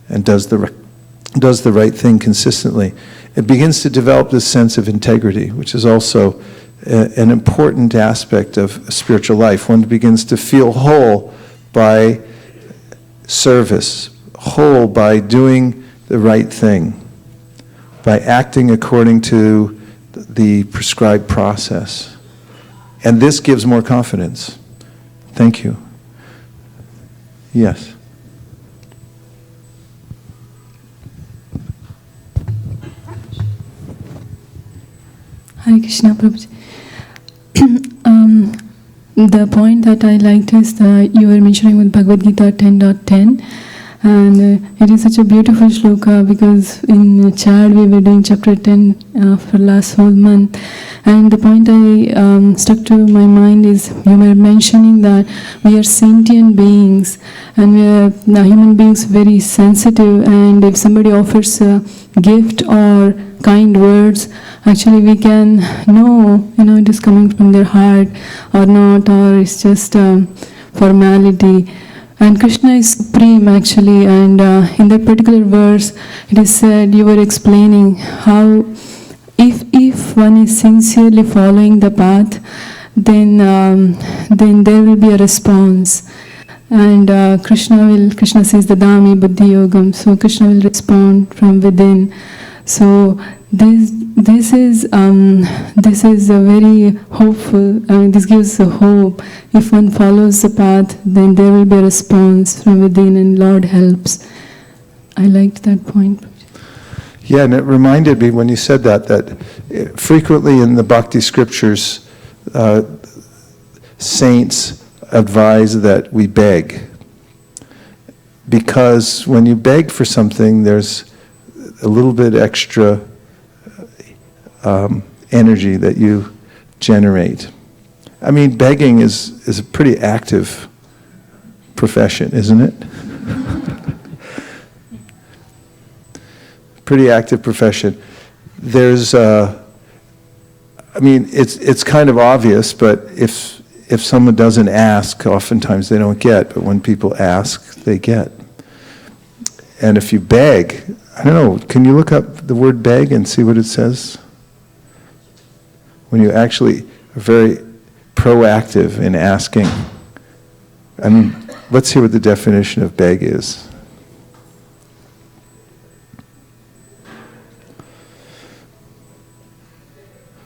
and does the right thing consistently, it begins to develop this sense of integrity, which is also an important aspect of spiritual life. One begins to feel whole by service, whole by doing the right thing, by acting according to the prescribed process. And this gives more confidence. Thank you. Yes. Hare Krishna, Prabhuji. The point that I liked is you were mentioning with Bhagavad Gita 10.10, and it is such a beautiful shloka because in Chad we were doing chapter 10 for last whole month, and the point I stuck to my mind is you were mentioning that we are sentient beings and we are human beings very sensitive, and if somebody offers a gift or kind words, actually we can know, it is coming from their heart or not, or it's just formality. And Krishna is supreme actually, and in that particular verse it is said, you were explaining how if one is sincerely following the path, then there will be a response. And Krishna says Dadami Buddhi Yogam, so Krishna will respond from within. So this is a very hopeful. This gives a hope. If one follows the path, then there will be a response from within, and Lord helps. I liked that point. Yeah, and it reminded me when you said that frequently in the Bhakti scriptures, saints advise that we beg. Because when you beg for something, there's a little bit extra energy that you generate. I mean, begging is a pretty active profession, isn't it? Pretty active profession. There's, it's kind of obvious, but if someone doesn't ask, oftentimes they don't get. But when people ask, they get. And if you beg, I don't know, can you look up the word beg and see what it says? When you actually are very proactive in asking. I mean, let's hear what the definition of beg is.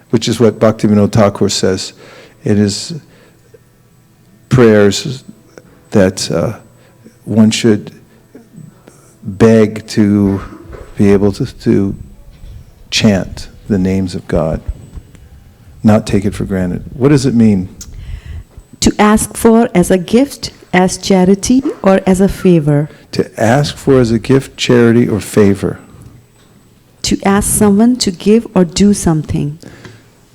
Which is what Bhaktivinoda Thakur says in his prayers, that one should beg to be able to chant the names of God, not take it for granted. What does it mean? To ask for as a gift, as charity, or as a favor. To ask for as a gift, charity, or favor. To ask someone to give or do something.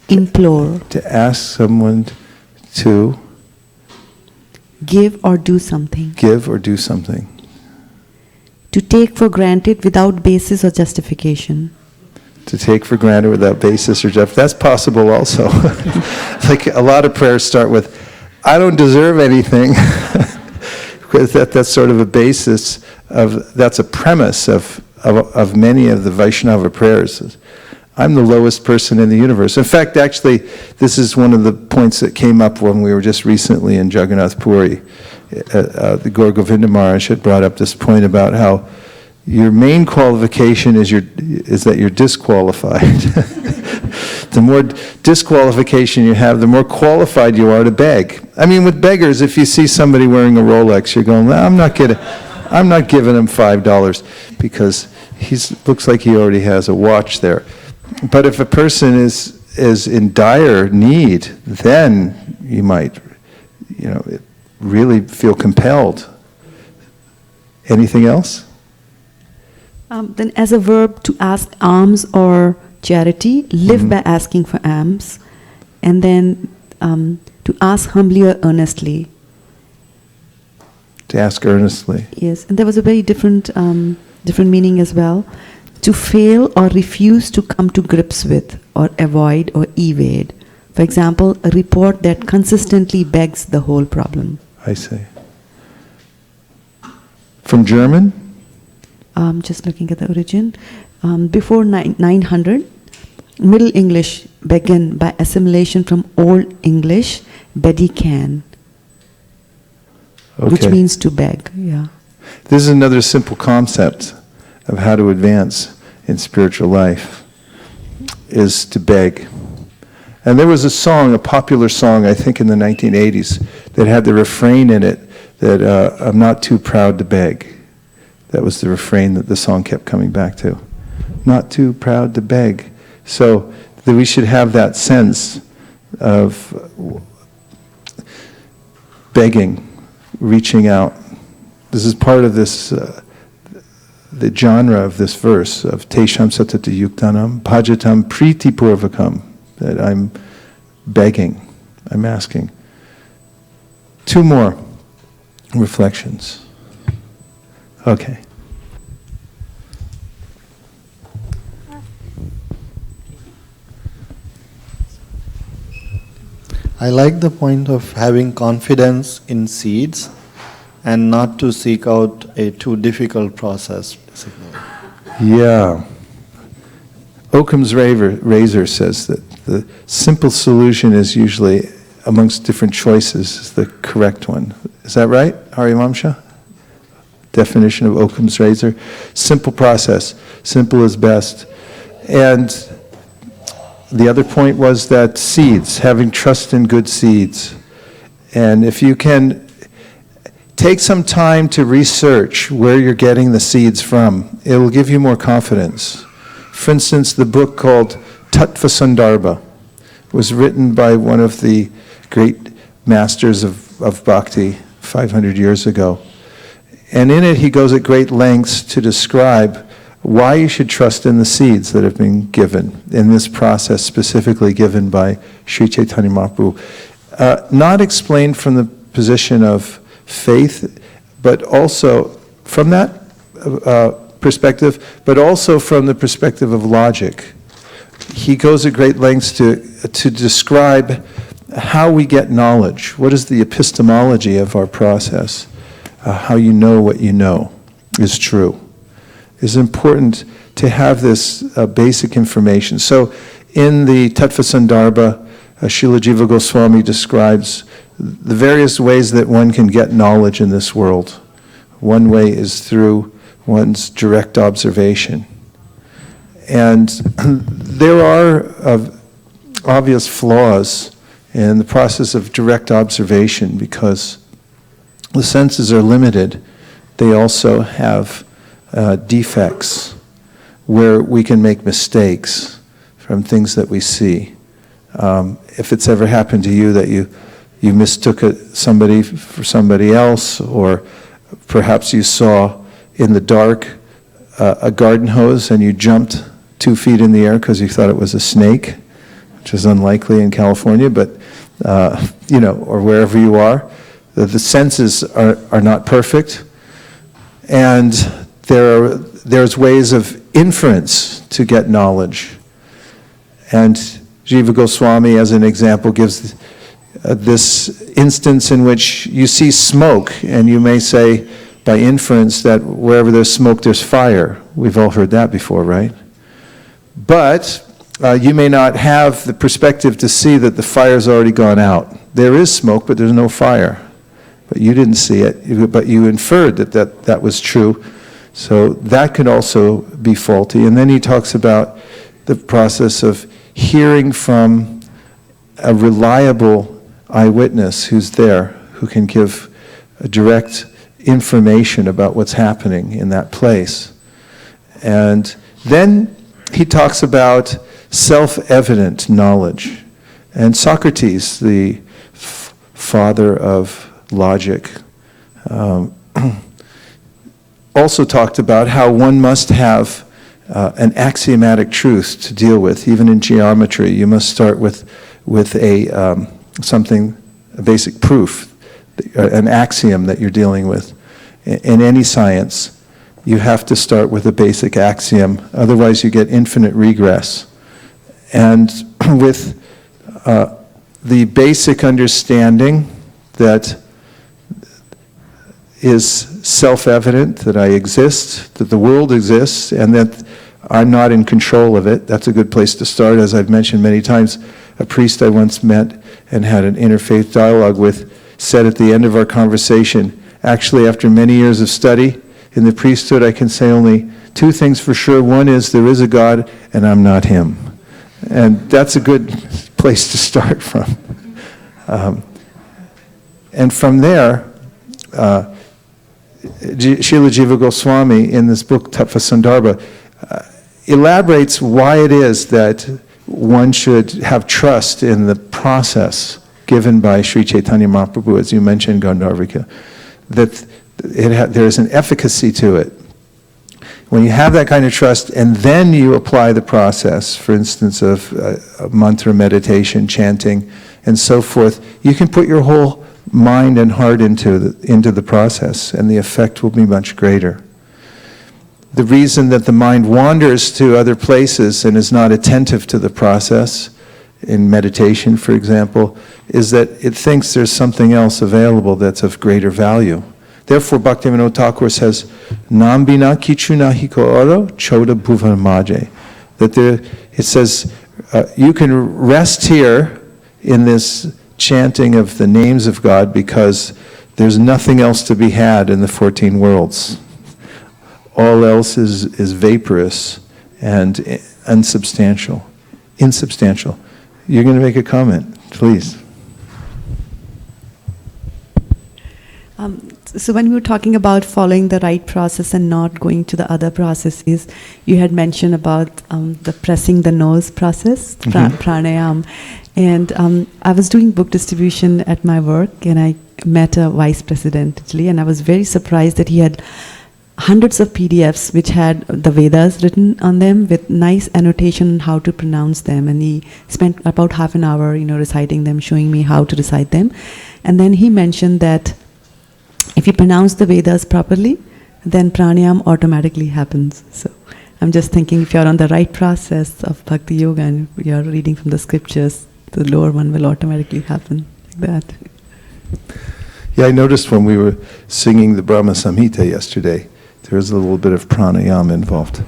Implore. To ask someone to give or do something. Give or do something. To take for granted without basis or justification. To take for granted without basis or justification. That's possible also. Like a lot of prayers start with, I don't deserve anything. Because that's sort of a basis of, that's a premise of many of the Vaishnava prayers. I'm the lowest person in the universe. In fact, actually, this is one of the points that came up when we were just recently in Jagannath Puri. The Gaur Govinda Maharaj had brought up this point about how your main qualification is that you're disqualified. The more disqualification you have, the more qualified you are to beg. I mean, with beggars, if you see somebody wearing a Rolex, you're going, I'm not giving him $5 because he looks like he already has a watch there. But if a person is in dire need, then you might, really feel compelled. Anything else? Then as a verb, to ask alms or charity, live by asking for alms. And then to ask humbly or earnestly. To ask earnestly. Yes, and there was a very different meaning as well. To fail or refuse to come to grips with, or avoid or evade. For example, a report that consistently begs the whole problem. I see. From German? Just looking at the origin. Before 900, Middle English began by assimilation from Old English, bedikan, which means to beg. Yeah. This is another simple concept of how to advance in spiritual life, is to beg. And there was a song, a popular song, I think in the 1980s, that had the refrain in it that I'm not too proud to beg. That was the refrain that the song kept coming back to. Not too proud to beg. So that we should have that sense of begging, reaching out. This is part of this, the genre of this verse of Tesham Satata Yuktanam Bhajatam Priti Purvakam, that I'm begging, I'm asking. Two more reflections. Okay. I like the point of having confidence in seeds and not to seek out a too difficult process. Yeah. Occam's razor says that the simple solution is usually, amongst different choices, is the correct one. Is that right, Harimamsha? Definition of Occam's razor. Simple process. Simple is best. And the other point was that seeds, having trust in good seeds. And if you can take some time to research where you're getting the seeds from, it will give you more confidence. For instance, the book called Tattva Sandarbha was written by one of the great masters of bhakti 500 years ago. And in it he goes at great lengths to describe why you should trust in the seeds that have been given, in this process specifically given by Sri Chaitanya Mahaprabhu. Not explained from the position of faith, but also from that perspective, but also from the perspective of logic. He goes at great lengths to describe how we get knowledge. What is the epistemology of our process? How you know what you know is true. It's important to have this basic information. So in the Tattva Sandarbha, Srila Jiva Goswami describes the various ways that one can get knowledge in this world. One way is through one's direct observation. And there are obvious flaws in the process of direct observation because the senses are limited. They also have defects where we can make mistakes from things that we see. If it's ever happened to you that you mistook somebody for somebody else, or perhaps you saw in the dark a garden hose and you jumped 2 feet in the air because you thought it was a snake, which is unlikely in California, but or wherever you are, the senses are not perfect, and there's ways of inference to get knowledge. And Jiva Goswami, as an example, gives this instance in which you see smoke, and you may say by inference that wherever there's smoke, there's fire. We've all heard that before, right? But you may not have the perspective to see that the fire's already gone out. There is smoke, but there's no fire. But you didn't see it, but you inferred that was true. So that could also be faulty. And then he talks about the process of hearing from a reliable eyewitness who's there, who can give a direct information about what's happening in that place. And then he talks about self-evident knowledge. And Socrates, the father of logic, also talked about how one must have an axiomatic truth to deal with. Even in geometry, you must start with a basic proof, an axiom that you're dealing with. In any science, you have to start with a basic axiom, otherwise you get infinite regress. And with the basic understanding that is self-evident, that I exist, that the world exists, and that I'm not in control of it. That's a good place to start. As I've mentioned many times, a priest I once met and had an interfaith dialogue with said at the end of our conversation, actually after many years of study in the priesthood, I can say only 2 things for sure. One is there is a God and I'm not him. And that's a good place to start from. And from there, Srila Jiva Goswami in this book, Tattva Sandarbha, elaborates why it is that one should have trust in the process given by Sri Chaitanya Mahaprabhu, as you mentioned, Gandharvika, that there's an efficacy to it. When you have that kind of trust and then you apply the process, for instance, of mantra meditation, chanting, and so forth, you can put your whole mind and heart into the process, and the effect will be much greater. The reason that the mind wanders to other places and is not attentive to the process, in meditation, for example, is that it thinks there's something else available that's of greater value. Therefore, Bhaktivinoda Thakur says, Nam bina kichu nahi ko oro choda bhuvan maje. That it says, you can rest here in this chanting of the names of God because there's nothing else to be had in the 14 worlds. All else is vaporous and insubstantial. You're going to make a comment, please. So when we were talking about following the right process and not going to the other processes, you had mentioned about the pressing the nose process, pranayam. And I was doing book distribution at my work, and I met a vice president, Italy, and I was very surprised that he had hundreds of PDFs which had the Vedas written on them with nice annotation on how to pronounce them. And he spent about half an hour, reciting them, showing me how to recite them. And then he mentioned that if you pronounce the Vedas properly, then pranayam automatically happens. So I'm just thinking, if you're on the right process of bhakti yoga and you're reading from the scriptures, the lower one will automatically happen like that. Yeah, I noticed when we were singing the Brahma Samhita yesterday, There's a little bit of pranayama involved.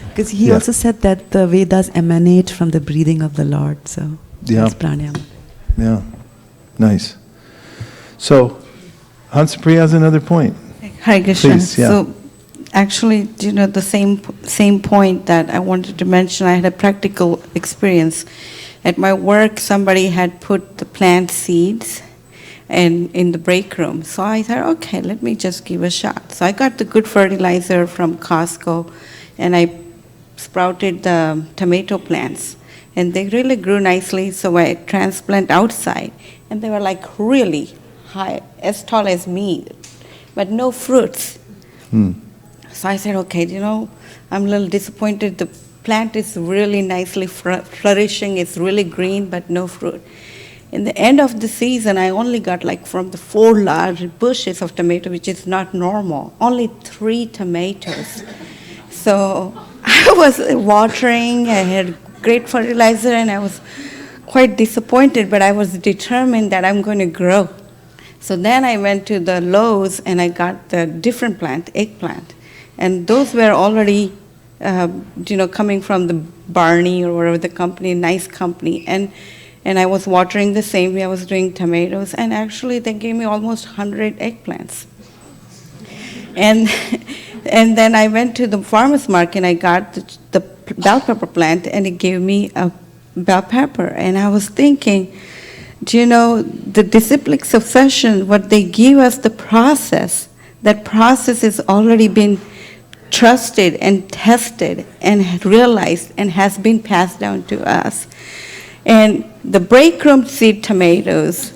Because he Yeah. also said that the Vedas emanate from the breathing of the Lord, so Yeah. that's pranayama. Yeah, nice. So, Hansapriya has another point. Hare Krishna. Please, yeah. So, actually, the same point that I wanted to mention, I had a practical experience. At my work, somebody had put the plant seeds in the break room. So I thought, okay, let me just give a shot. So I got the good fertilizer from Costco, and I sprouted the tomato plants. And they really grew nicely, so I transplant outside. And they were like really high, as tall as me, but no fruits. So I said, okay, I'm a little disappointed. The plant is really nicely flourishing. It's really green, but no fruit. In the end of the season, I only got from the 4 large bushes of tomato, which is not normal, only 3 tomatoes. So I was watering, I had great fertilizer, and I was quite disappointed, but I was determined that I'm going to grow. So then I went to the Lowe's and I got the different plant, eggplant. And those were already, coming from the Barney or whatever the company, nice company. And I was watering the same way I was doing tomatoes. And actually they gave me almost 100 eggplants. And then I went to the farmer's market and I got the bell pepper plant, and it gave me a bell pepper. And I was thinking, the disciplic succession, what they give us, the process, that process has already been trusted and tested and realized and has been passed down to us. And the break room seed tomatoes,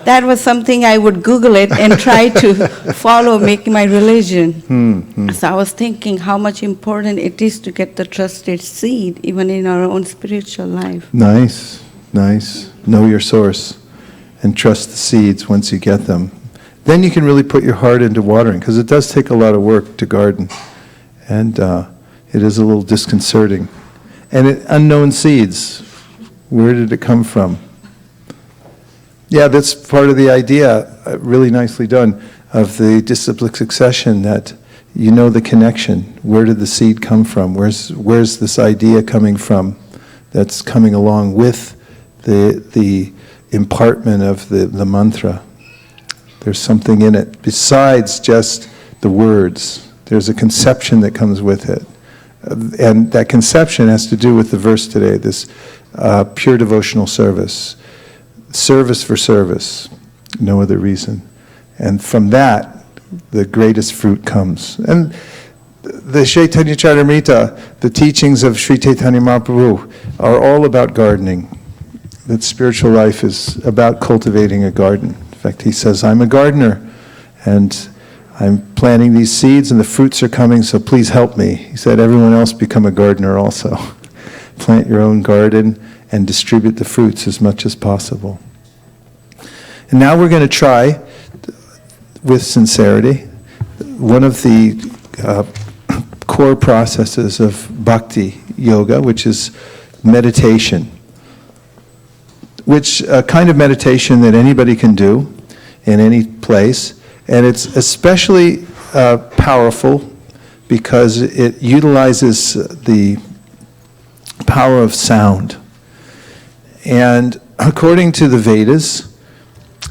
that was something I would Google it and try to follow, make my religion. So I was thinking how much important it is to get the trusted seed, even in our own spiritual life. Nice, nice. Know your source and trust the seeds once you get them. Then you can really put your heart into watering, because it does take a lot of work to garden. And it is a little disconcerting. And unknown seeds, where did it come from? Yeah, that's part of the idea, really nicely done, of the disciplic succession, that you know the connection. Where did the seed come from? Where's this idea coming from that's coming along with the impartment of the mantra? There's something in it besides just the words. There's a conception that comes with it. And that conception has to do with the verse today, this pure devotional service. Service for service, no other reason. And from that, the greatest fruit comes. And the Chaitanya Charitamrita, the teachings of Sri Chaitanya Mahaprabhu, are all about gardening. That spiritual life is about cultivating a garden. In fact, he says, I'm a gardener, and I'm planting these seeds, and the fruits are coming, so please help me. He said, everyone else become a gardener also. Plant your own garden and distribute the fruits as much as possible. And now we're going to try, with sincerity, one of the core processes of bhakti yoga, which is meditation. Which kind of meditation that anybody can do in any place. And it's especially powerful because it utilizes the power of sound. And according to the Vedas,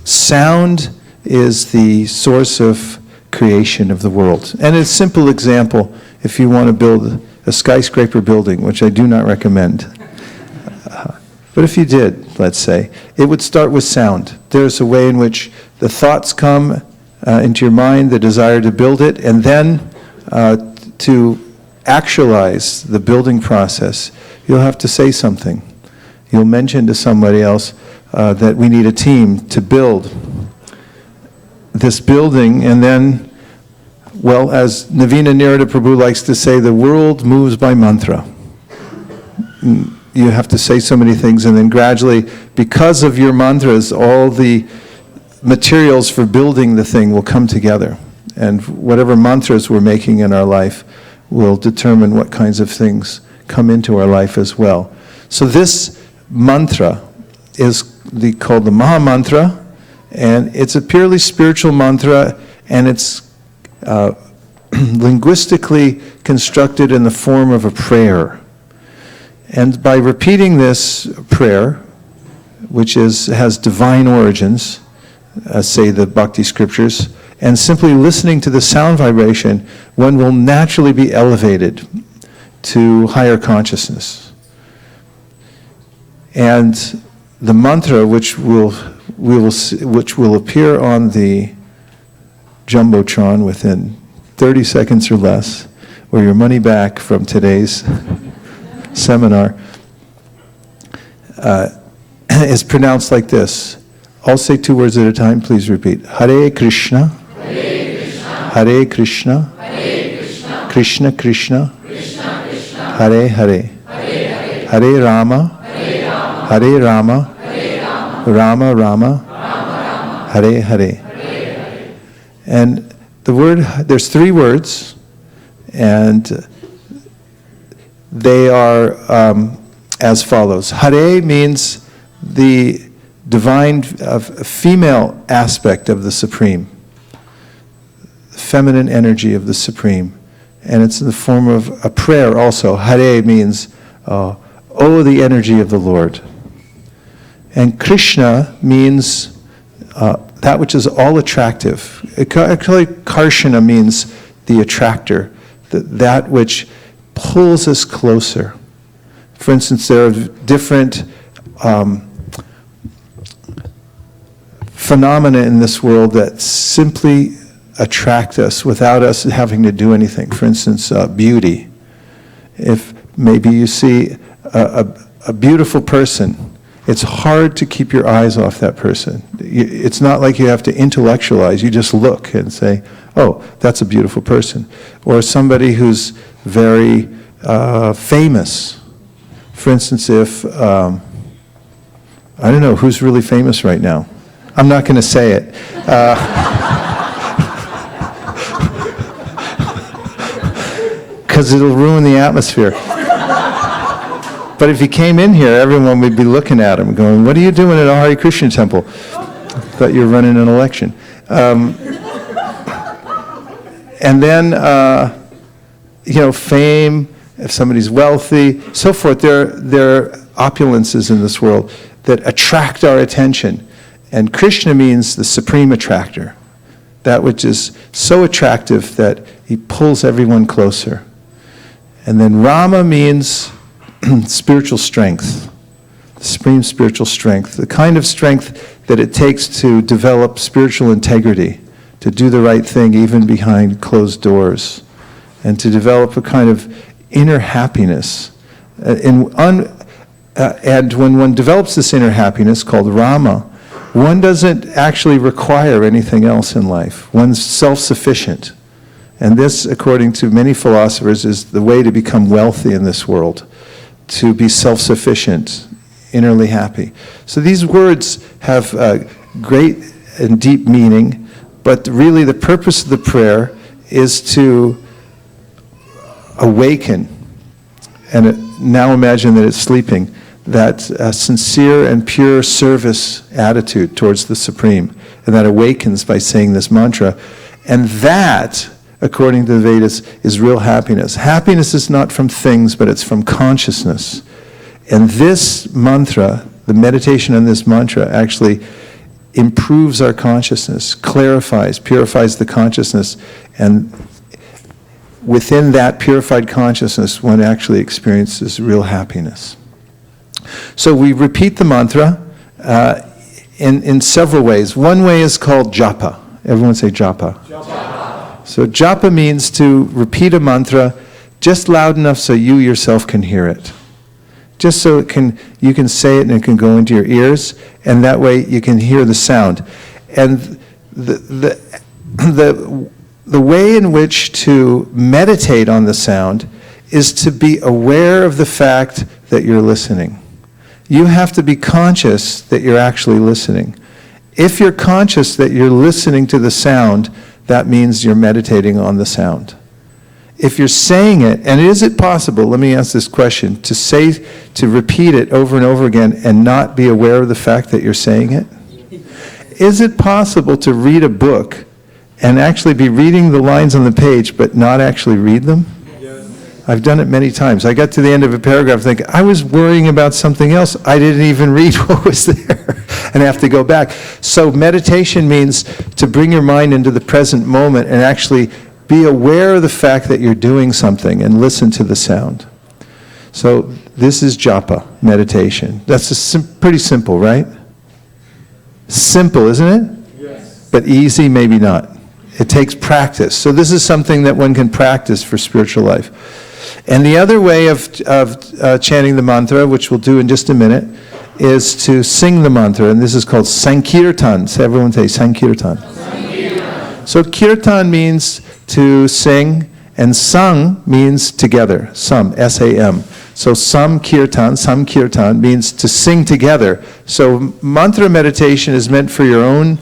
sound is the source of creation of the world. And a simple example, if you want to build a skyscraper building, which I do not recommend, but if you did, let's say, it would start with sound. There's a way in which the thoughts come into your mind, the desire to build it, and then to actualize the building process, you'll have to say something. You'll mention to somebody else that we need a team to build this building, and then, well, as Navina Nirada Prabhu likes to say, the world moves by mantra. You have to say so many things, and then gradually, because of your mantras, all the materials for building the thing will come together. And whatever mantras we're making in our life will determine what kinds of things come into our life as well. So this mantra is called the Maha Mantra, and it's a purely spiritual mantra, and it's linguistically constructed in the form of a prayer. And by repeating this prayer, which has divine origins, say the Bhakti scriptures, and simply listening to the sound vibration, one will naturally be elevated to higher consciousness. And the mantra, which will appear on the Jumbotron within 30 seconds or less, or your money back from today's seminar, is pronounced like this. I'll say 2 words at a time. Please repeat. Hare Krishna, Hare Krishna, Hare Krishna, Krishna Krishna, Krishna Krishna, Hare Hare, Hare Rama, Hare Rama, Rama Rama, Hare Hare. And the word, there's 3 words, and they are as follows. Hare means the divine female aspect of the Supreme, the feminine energy of the Supreme. And it's in the form of a prayer also. Hare means, oh, the energy of the Lord. And Krishna means that which is all attractive. Actually, Karshana means the attractor, that which pulls us closer. For instance, there are different phenomena in this world that simply attract us without us having to do anything. For instance, beauty. If maybe you see a beautiful person, it's hard to keep your eyes off that person. It's not like you have to intellectualize. You just look and say, oh, that's a beautiful person. Or somebody who's very famous. For instance, if, I don't know, who's really famous right now? I'm not going to say it. Because it'll ruin the atmosphere. But if he came in here, everyone would be looking at him going, what are you doing at a Hare Krishna temple? Thought you were running an election. And then, fame, if somebody's wealthy, so forth. There are opulences in this world that attract our attention. And Krishna means the supreme attractor, that which is so attractive that he pulls everyone closer. And then Rama means spiritual strength, supreme spiritual strength, the kind of strength that it takes to develop spiritual integrity, to do the right thing even behind closed doors, and to develop a kind of inner happiness. And when one develops this inner happiness called Rama, one doesn't actually require anything else in life. One's self-sufficient. And this, according to many philosophers, is the way to become wealthy in this world, to be self-sufficient, innerly happy. So these words have great and deep meaning, but really the purpose of the prayer is to awaken, and now imagine that it's sleeping, that sincere and pure service attitude towards the Supreme, and that awakens by saying this mantra. And that, according to the Vedas, is real happiness. Happiness is not from things, but it's from consciousness. And this mantra, the meditation on this mantra, actually improves our consciousness, clarifies, purifies the consciousness, and within that purified consciousness, one actually experiences real happiness. So we repeat the mantra in several ways. One way is called japa. Everyone say japa. Japa. So japa means to repeat a mantra just loud enough so you yourself can hear it. Just so you can say it and it can go into your ears, and that way you can hear the sound. And the way in which to meditate on the sound is to be aware of the fact that you're listening. You have to be conscious that you're actually listening. If you're conscious that you're listening to the sound, that means you're meditating on the sound. If you're saying it, and is it possible, let me ask this question, to repeat it over and over again and not be aware of the fact that you're saying it? Is it possible to read a book and actually be reading the lines on the page but not actually read them? I've done it many times. I got to the end of a paragraph thinking, I was worrying about something else. I didn't even read what was there and have to go back. So meditation means to bring your mind into the present moment and actually be aware of the fact that you're doing something and listen to the sound. So this is japa, meditation. That's pretty simple, right? Simple, isn't it? Yes. But easy, maybe not. It takes practice. So this is something that one can practice for spiritual life. And the other way of chanting the mantra, which we'll do in just a minute, is to sing the mantra. And this is called Sankirtan. So everyone say Sankirtan. Sankirtan. So Kirtan means to sing, and Sang means together. Sam, S-A-M. So Samkirtan means to sing together. So mantra meditation is meant for your own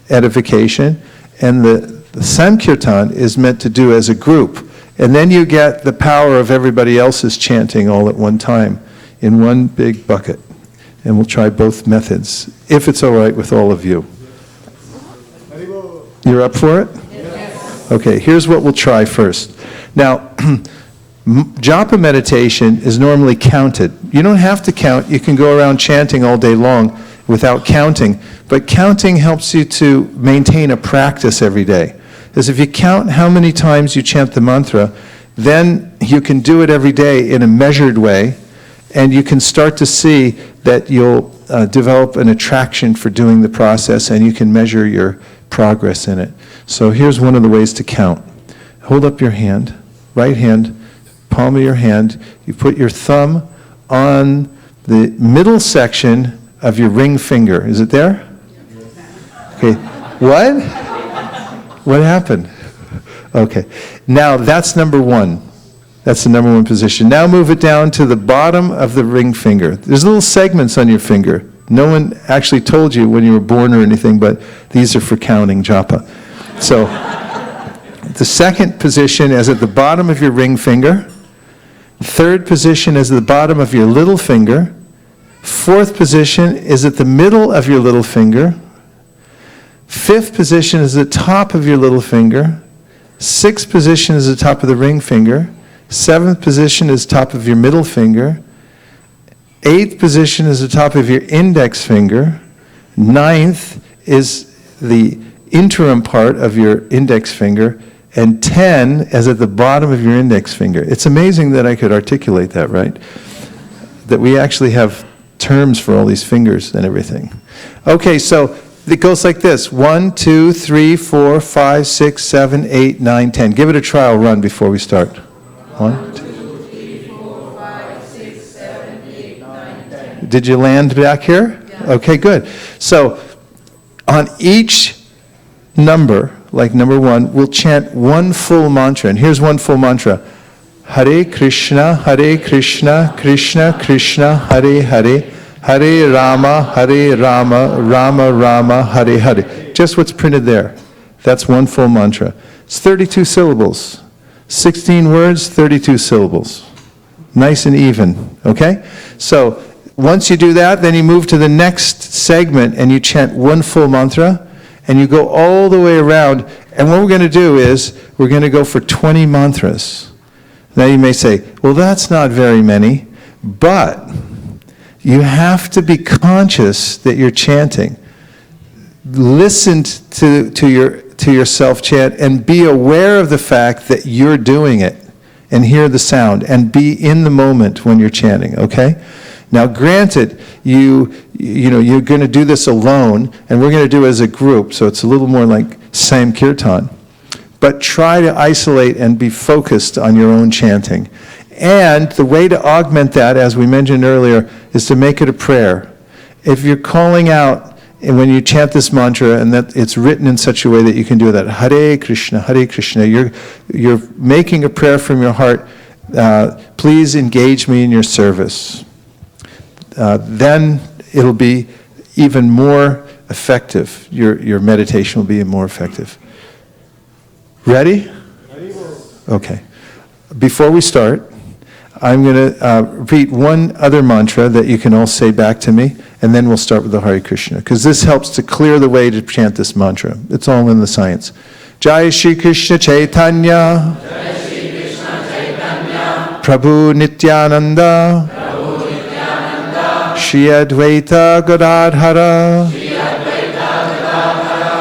edification, and the Sankirtan is meant to do as a group. And then you get the power of everybody else's chanting all at one time in one big bucket. And we'll try both methods, if it's all right with all of you. You're up for it? Yes. Okay, here's what we'll try first. Now, japa meditation is normally counted. You don't have to count. You can go around chanting all day long without counting. But counting helps you to maintain a practice every day. Because if you count how many times you chant the mantra, then you can do it every day in a measured way, and you can start to see that you'll develop an attraction for doing the process, and you can measure your progress in it. So here's one of the ways to count. Hold up your hand, right hand, palm of your hand. You put your thumb on the middle section of your ring finger. Is it there? Okay. What? What happened? Okay. Now, that's number one. That's the number one position. Now move it down to the bottom of the ring finger. There's little segments on your finger. No one actually told you when you were born or anything, but these are for counting japa. So, the second position is at the bottom of your ring finger. Third position is at the bottom of your little finger. Fourth position is at the middle of your little finger. Fifth position is the top of your little finger. Sixth position is the top of the ring finger. Seventh position is top of your middle finger. Eighth position is the top of your index finger. Ninth is the interim part of your index finger. And 10 is at the bottom of your index finger. It's amazing that I could articulate that, right? That we actually have terms for all these fingers and everything. Okay, so it goes like this. 1, 2, 3, 4, 5, 6, 7, 8, 9, 10. Give it a trial run before we start. 1, 2, 3, 4, 5, 6, 7, 8, 9, 10. Did you land back here? Yeah. Okay, good. So on each number, like number 1, we'll chant one full mantra. And here's one full mantra. Hare Krishna, Krishna Krishna, Hare Hare. Hare Rama, Rama Rama, Hare Hare. Just what's printed there. That's one full mantra. It's 32 syllables. 16 words, 32 syllables. Nice and even, okay? So once you do that, then you move to the next segment and you chant one full mantra, and you go all the way around. And what we're going to do is we're going to go for 20 mantras. Now you may say, well, that's not very many, but you have to be conscious that you're chanting. Listen to yourself chant and be aware of the fact that you're doing it, and hear the sound and be in the moment when you're chanting, okay? Now granted, you're going to do this alone, and we're going to do it as a group, so it's a little more like Sankirtan. But try to isolate and be focused on your own chanting. And the way to augment that, as we mentioned earlier, is to make it a prayer. If you're calling out, and when you chant this mantra, and that it's written in such a way that you can do that, Hare Krishna, you're making a prayer from your heart, please engage me in your service. Then it'll be even more effective. Your meditation will be more effective. Ready? Okay. Before we start, I'm going to repeat one other mantra that you can all say back to me, and then we'll start with the Hare Krishna, because this helps to clear the way to chant this mantra. It's all in the science. Jai Shri Krishna Chaitanya, Prabhu Nityananda, Shri Advaita Gadadhara,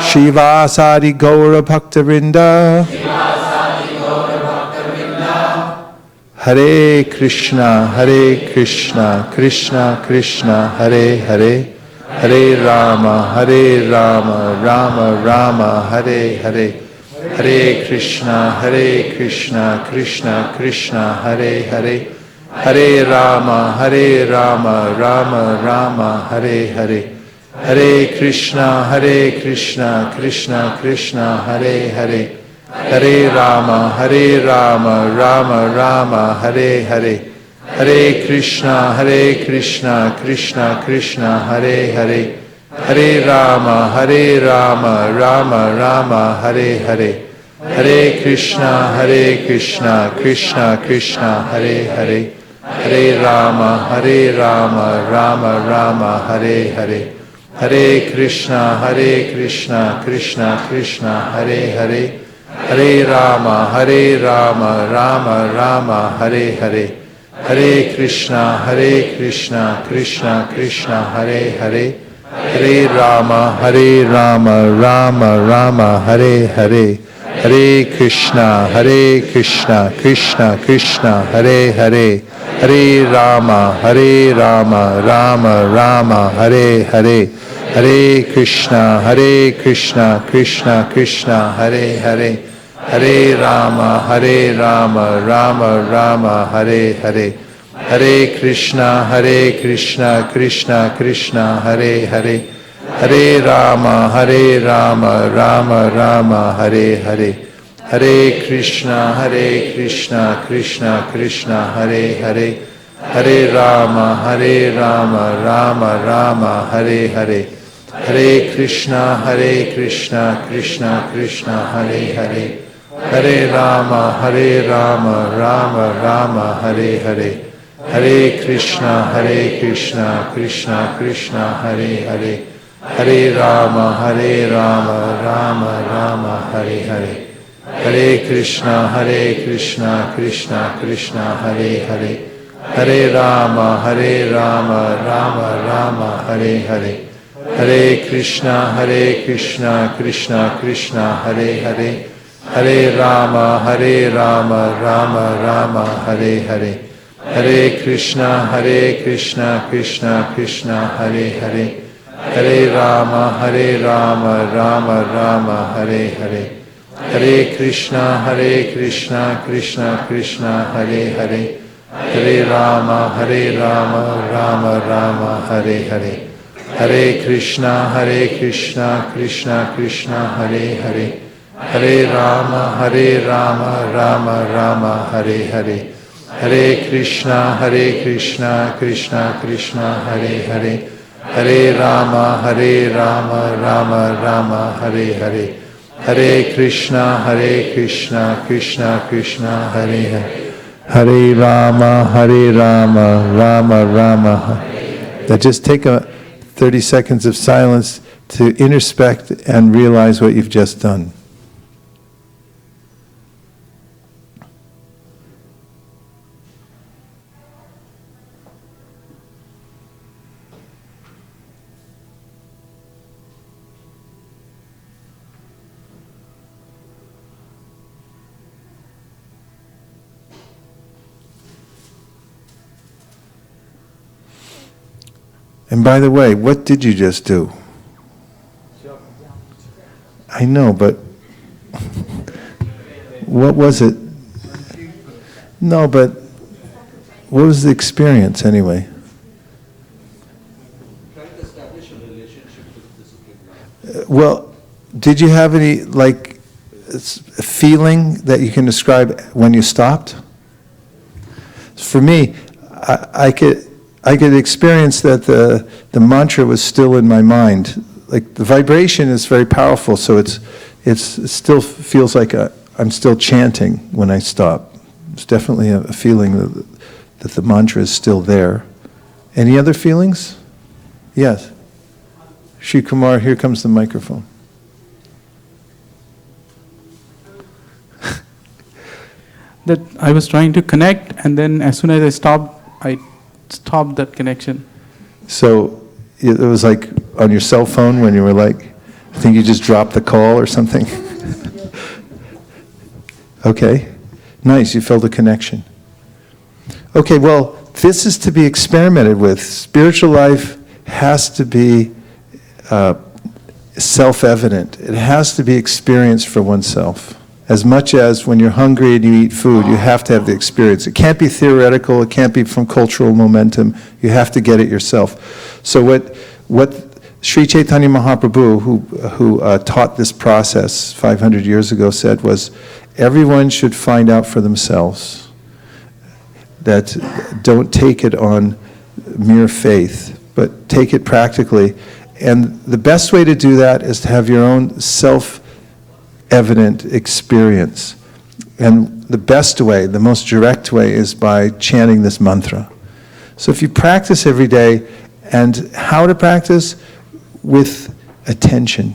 Shivasadi Gaura Bhaktavinda, Hare Krishna, Krishna Krishna, Hare Hare, Hare Rama, Rama Rama, Hare Hare, Hare Krishna, Krishna Krishna, Hare Hare, Hare Rama, Rama Rama, Hare Hare, Hare Krishna, Krishna Krishna, Hare Hare, Hare Rama, Rama Rama, Hare Hare, Hare Krishna, Krishna Krishna, Hare Hare, Hare Rama, Rama Rama, Hare Hare, Hare Krishna, Krishna Krishna, Hare Hare, Hare Rama, Rama Rama, Hare Hare, Hare Krishna, Krishna Krishna, Hare Hare, Hare Rama, Rama Rama, Hare Hare, Hare Krishna, Krishna Krishna, Hare Hare, Hare Rama, Rama Rama, Hare Hare, Hare Krishna, Krishna Krishna, Hare Hare, Hare Rama, Rama Rama, Hare Hare, Hare Krishna, Krishna Krishna, Hare Hare, Hare Rama, Rama Rama, Hare Hare, Hare Krishna, Krishna Krishna, Hare Hare, Hare Rama, Rama Rama, Hare Hare, Hare Krishna, Krishna Krishna, Hare Hare, Hare Rama, Rama Rama, Hare Hare, Hare Krishna, Krishna Krishna, Hare Hare, Hare Rama, Rama Rama, Hare Hare, Hare Krishna, Krishna Krishna, Hare Hare, Hare Rama, Rama Rama, Hare Hare, Hare Krishna, Krishna Krishna, Hare Hare, Hare Rama, Rama Rama, Hare Hare, Hare Krishna, Krishna Krishna, Hare Hare, Hare Rama, Rama Rama, Hare Hare, Hare Krishna, Krishna Krishna, Hare Hare, Hare Rama, Rama Rama, Hare Hare, Hare Krishna, Krishna Krishna, Hare Hare, Hare Rama, Rama Rama, Hare Hare, Hare Krishna, Krishna Krishna, Hare Hare, Hare Rama, Rama Rama, Hare Hare, Hare Krishna, Krishna Krishna, Hare Hare, Hare Rama, Rama Rama, Hare Hare, Hare Krishna, Krishna Krishna, Hare Hare, Hare Rama, Rama Rama. Now just take 30 seconds of silence to introspect and realize what you've just done. And by the way, what did you just do? I know, but what was it? No, but what was the experience anyway? Trying to establish a relationship with discipline. Well, did you have any feeling that you can describe when you stopped? For me, I could experience that the mantra was still in my mind. Like the vibration is very powerful, so it still feels like I'm still chanting when I stop. It's definitely a feeling that the mantra is still there. Any other feelings? Yes. Shri Kumar, here comes the microphone. that I was trying to connect, and then as soon as I stopped that connection. So it was like on your cell phone when you were like, I think you just dropped the call or something? Okay, nice, you felt a connection. Okay, well, this is to be experimented with. Spiritual life has to be self-evident. It has to be experienced for oneself. As much as when you're hungry and you eat food, you have to have the experience. It can't be theoretical, it can't be from cultural momentum, you have to get it yourself. So what Sri Chaitanya Mahaprabhu, who taught this process 500 years ago, said was, everyone should find out for themselves. That don't take it on mere faith, but take it practically. And the best way to do that is to have your own self-evident experience. And the best way, the most direct way, is by chanting this mantra. So if you practice every day, and how to practice? With attention.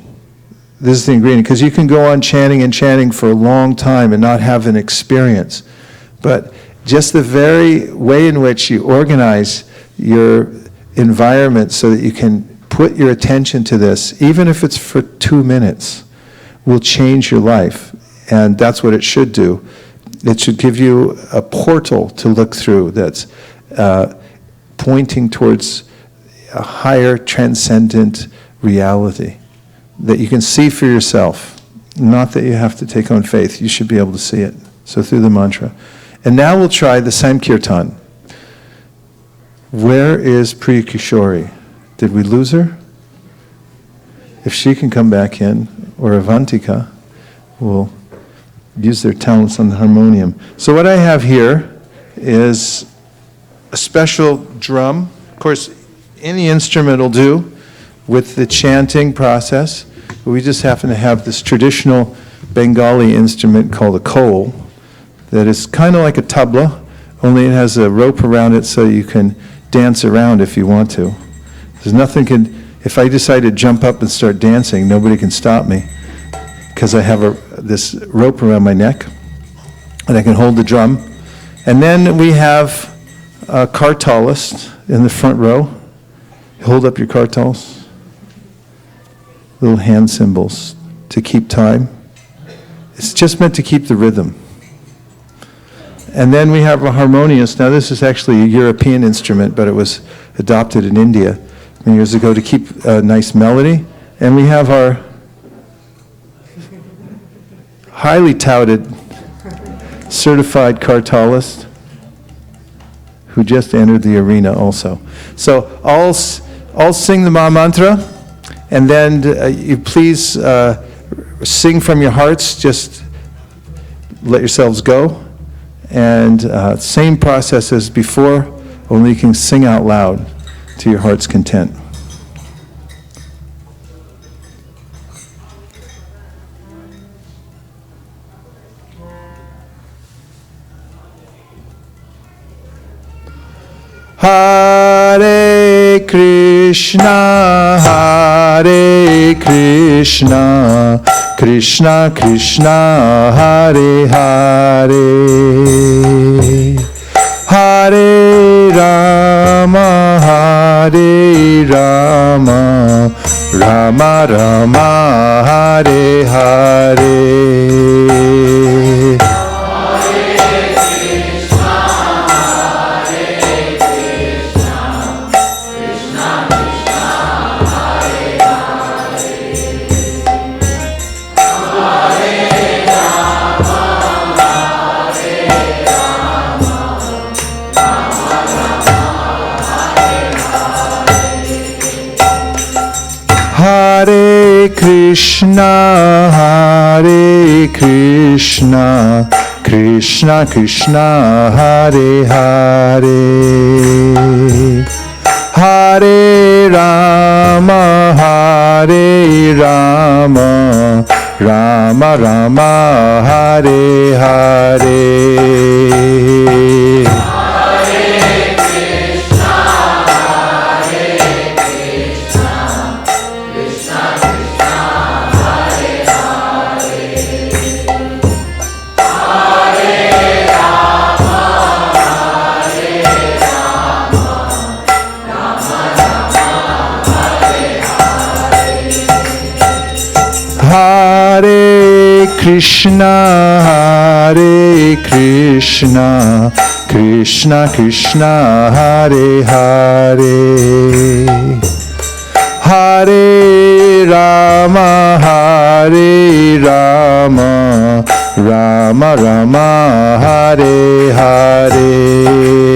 This is the ingredient, because you can go on chanting and chanting for a long time and not have an experience. But just the very way in which you organize your environment so that you can put your attention to this, even if it's for 2 minutes, will change your life. And that's what it should do. It should give you a portal to look through that's pointing towards a higher transcendent reality that you can see for yourself. Not that you have to take on faith. You should be able to see it. So through the mantra. And now we'll try the Sankirtan. Where is Priya Kishori? Did we lose her? If she can come back in, or Avantika, will use their talents on the harmonium. So what I have here is a special drum. Of course, any instrument will do with the chanting process. But we just happen to have this traditional Bengali instrument called a khol that is kind of like a tabla, only it has a rope around it so you can dance around if you want to. There's nothing if I decide to jump up and start dancing, nobody can stop me because I have this rope around my neck and I can hold the drum. And then we have a kartalist in the front row. Hold up your kartals. Little hand cymbals to keep time. It's just meant to keep the rhythm. And then we have a harmonious. Now this is actually a European instrument, but it was adopted in India many years ago to keep a nice melody. And we have our highly touted certified kartalist who just entered the arena also. So I'll sing the Maha Mantra, and then you please sing from your hearts, just let yourselves go. And same process as before, only you can sing out loud to your heart's content. Hare Krishna, Hare Krishna, Krishna Krishna, Hare Hare, Hare Rama, Hare Rama, Rama Rama, Hare Hare. Hare Krishna, Hare Krishna, Krishna Krishna, Hare Hare, Hare Rama, Hare Rama, Rama Rama, Hare Hare. Hare Krishna, Hare Krishna, Krishna Krishna, Hare Hare, Hare Rama, Hare Rama, Rama Rama, Hare Hare.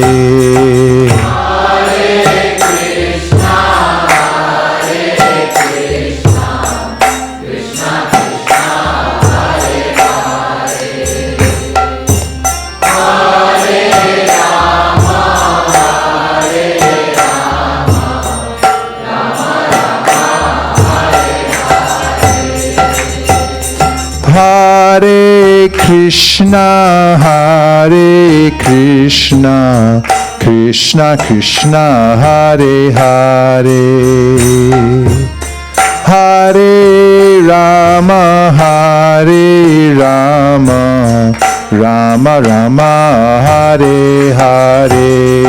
Hare Krishna, Hare Krishna, Krishna Krishna, Hare Hare, Hare Rama, Hare Rama, Rama Rama, Hare Hare.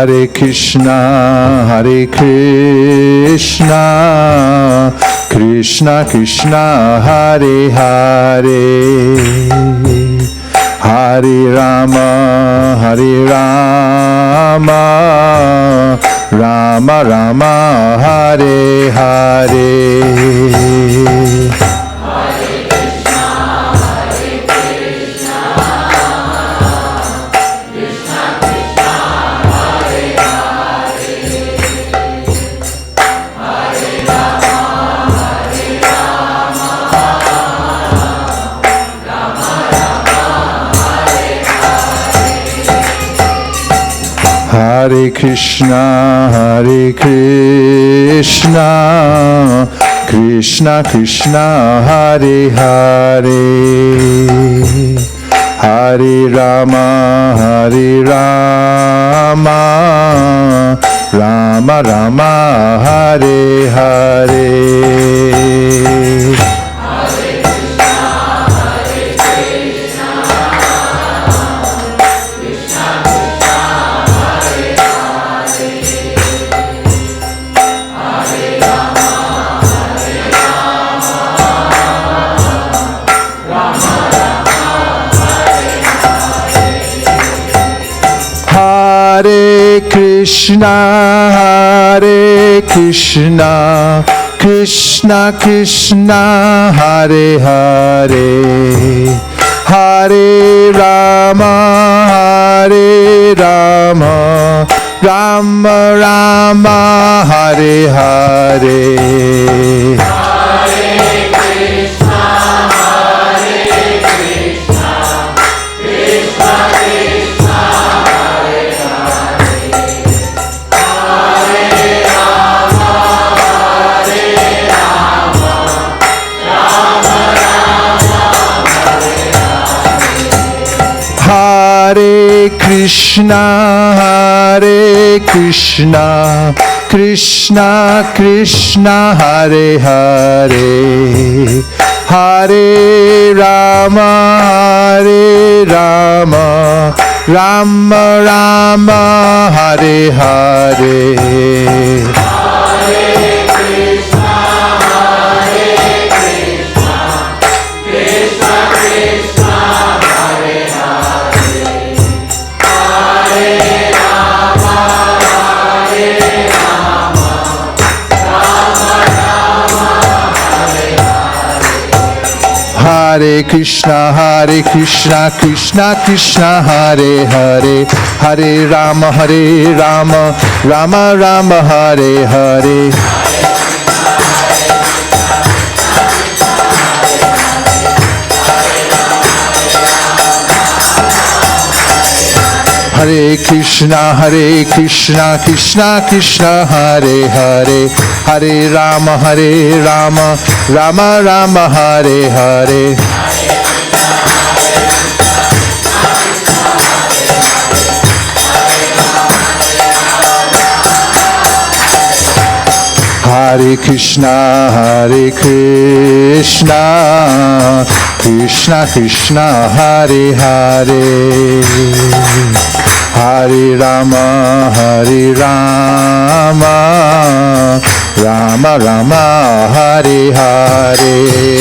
Hare Krishna, Hare Krishna, Krishna Krishna, Hare Hare, Hare Rama, Hare Rama, Rama Rama, Hare Hare. Hare Krishna, Hare Krishna, Krishna Krishna, Hare Hare, Hare Rama, Hare Rama, Rama Rama, Hare Hare. Hare Krishna, Hare Krishna, Krishna Krishna, Hare Hare, Hare Rama, Hare Rama, Rama Rama, Hare Hare. Hare Krishna, Hare Krishna, Krishna Krishna, Hare Hare, Hare Rama, Hare Rama, Rama Rama, Hare Hare. Hare Krishna, Krishna Krishna, Hare Hare, Hare Rama, Rama Rama, Hare Hare. Hare Krishna, Krishna Krishna, Hare Hare, Hare Rama, Rama Rama, Hare Hare. Hare Krishna, Krishna Krishna, Hare Hare, Hare Rama, Rama Rama, Hare Hare.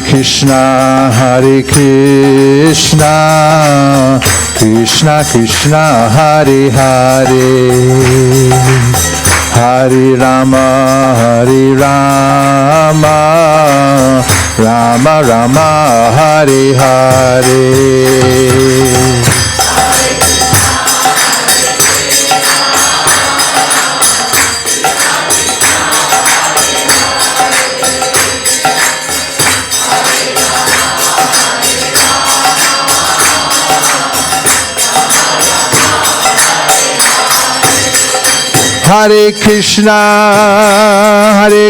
Krishna. Hare Krishna, Krishna Krishna, Hare Hare, Hare Rama, Rama Rama, Hare Hare. Hare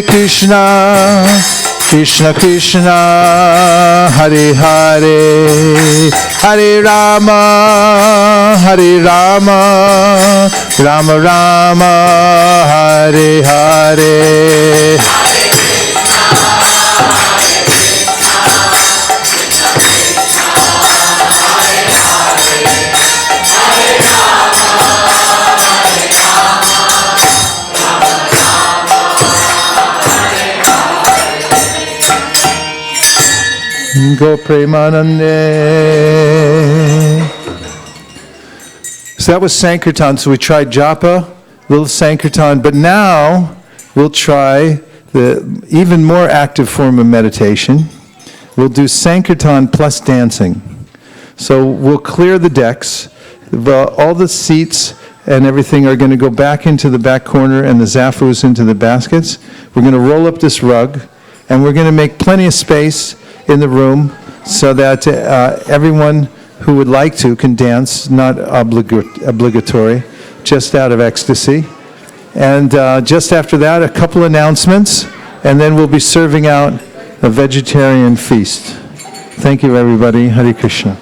Krishna, Krishna Krishna, Hare Hare, Hare Rama, Rama Rama, Hare Hare. Go Premanande. So that was Sankirtan. So we tried japa, little Sankirtan, but now we'll try the even more active form of meditation. We'll do Sankirtan plus dancing. So we'll clear the decks. All the seats and everything are going to go back into the back corner and the zafus into the baskets. We're going to roll up this rug and we're going to make plenty of space in the room so that everyone who would like to can dance, not obligatory, just out of ecstasy. And just after that, a couple announcements, and then we'll be serving out a vegetarian feast. Thank you, everybody. Hare Krishna.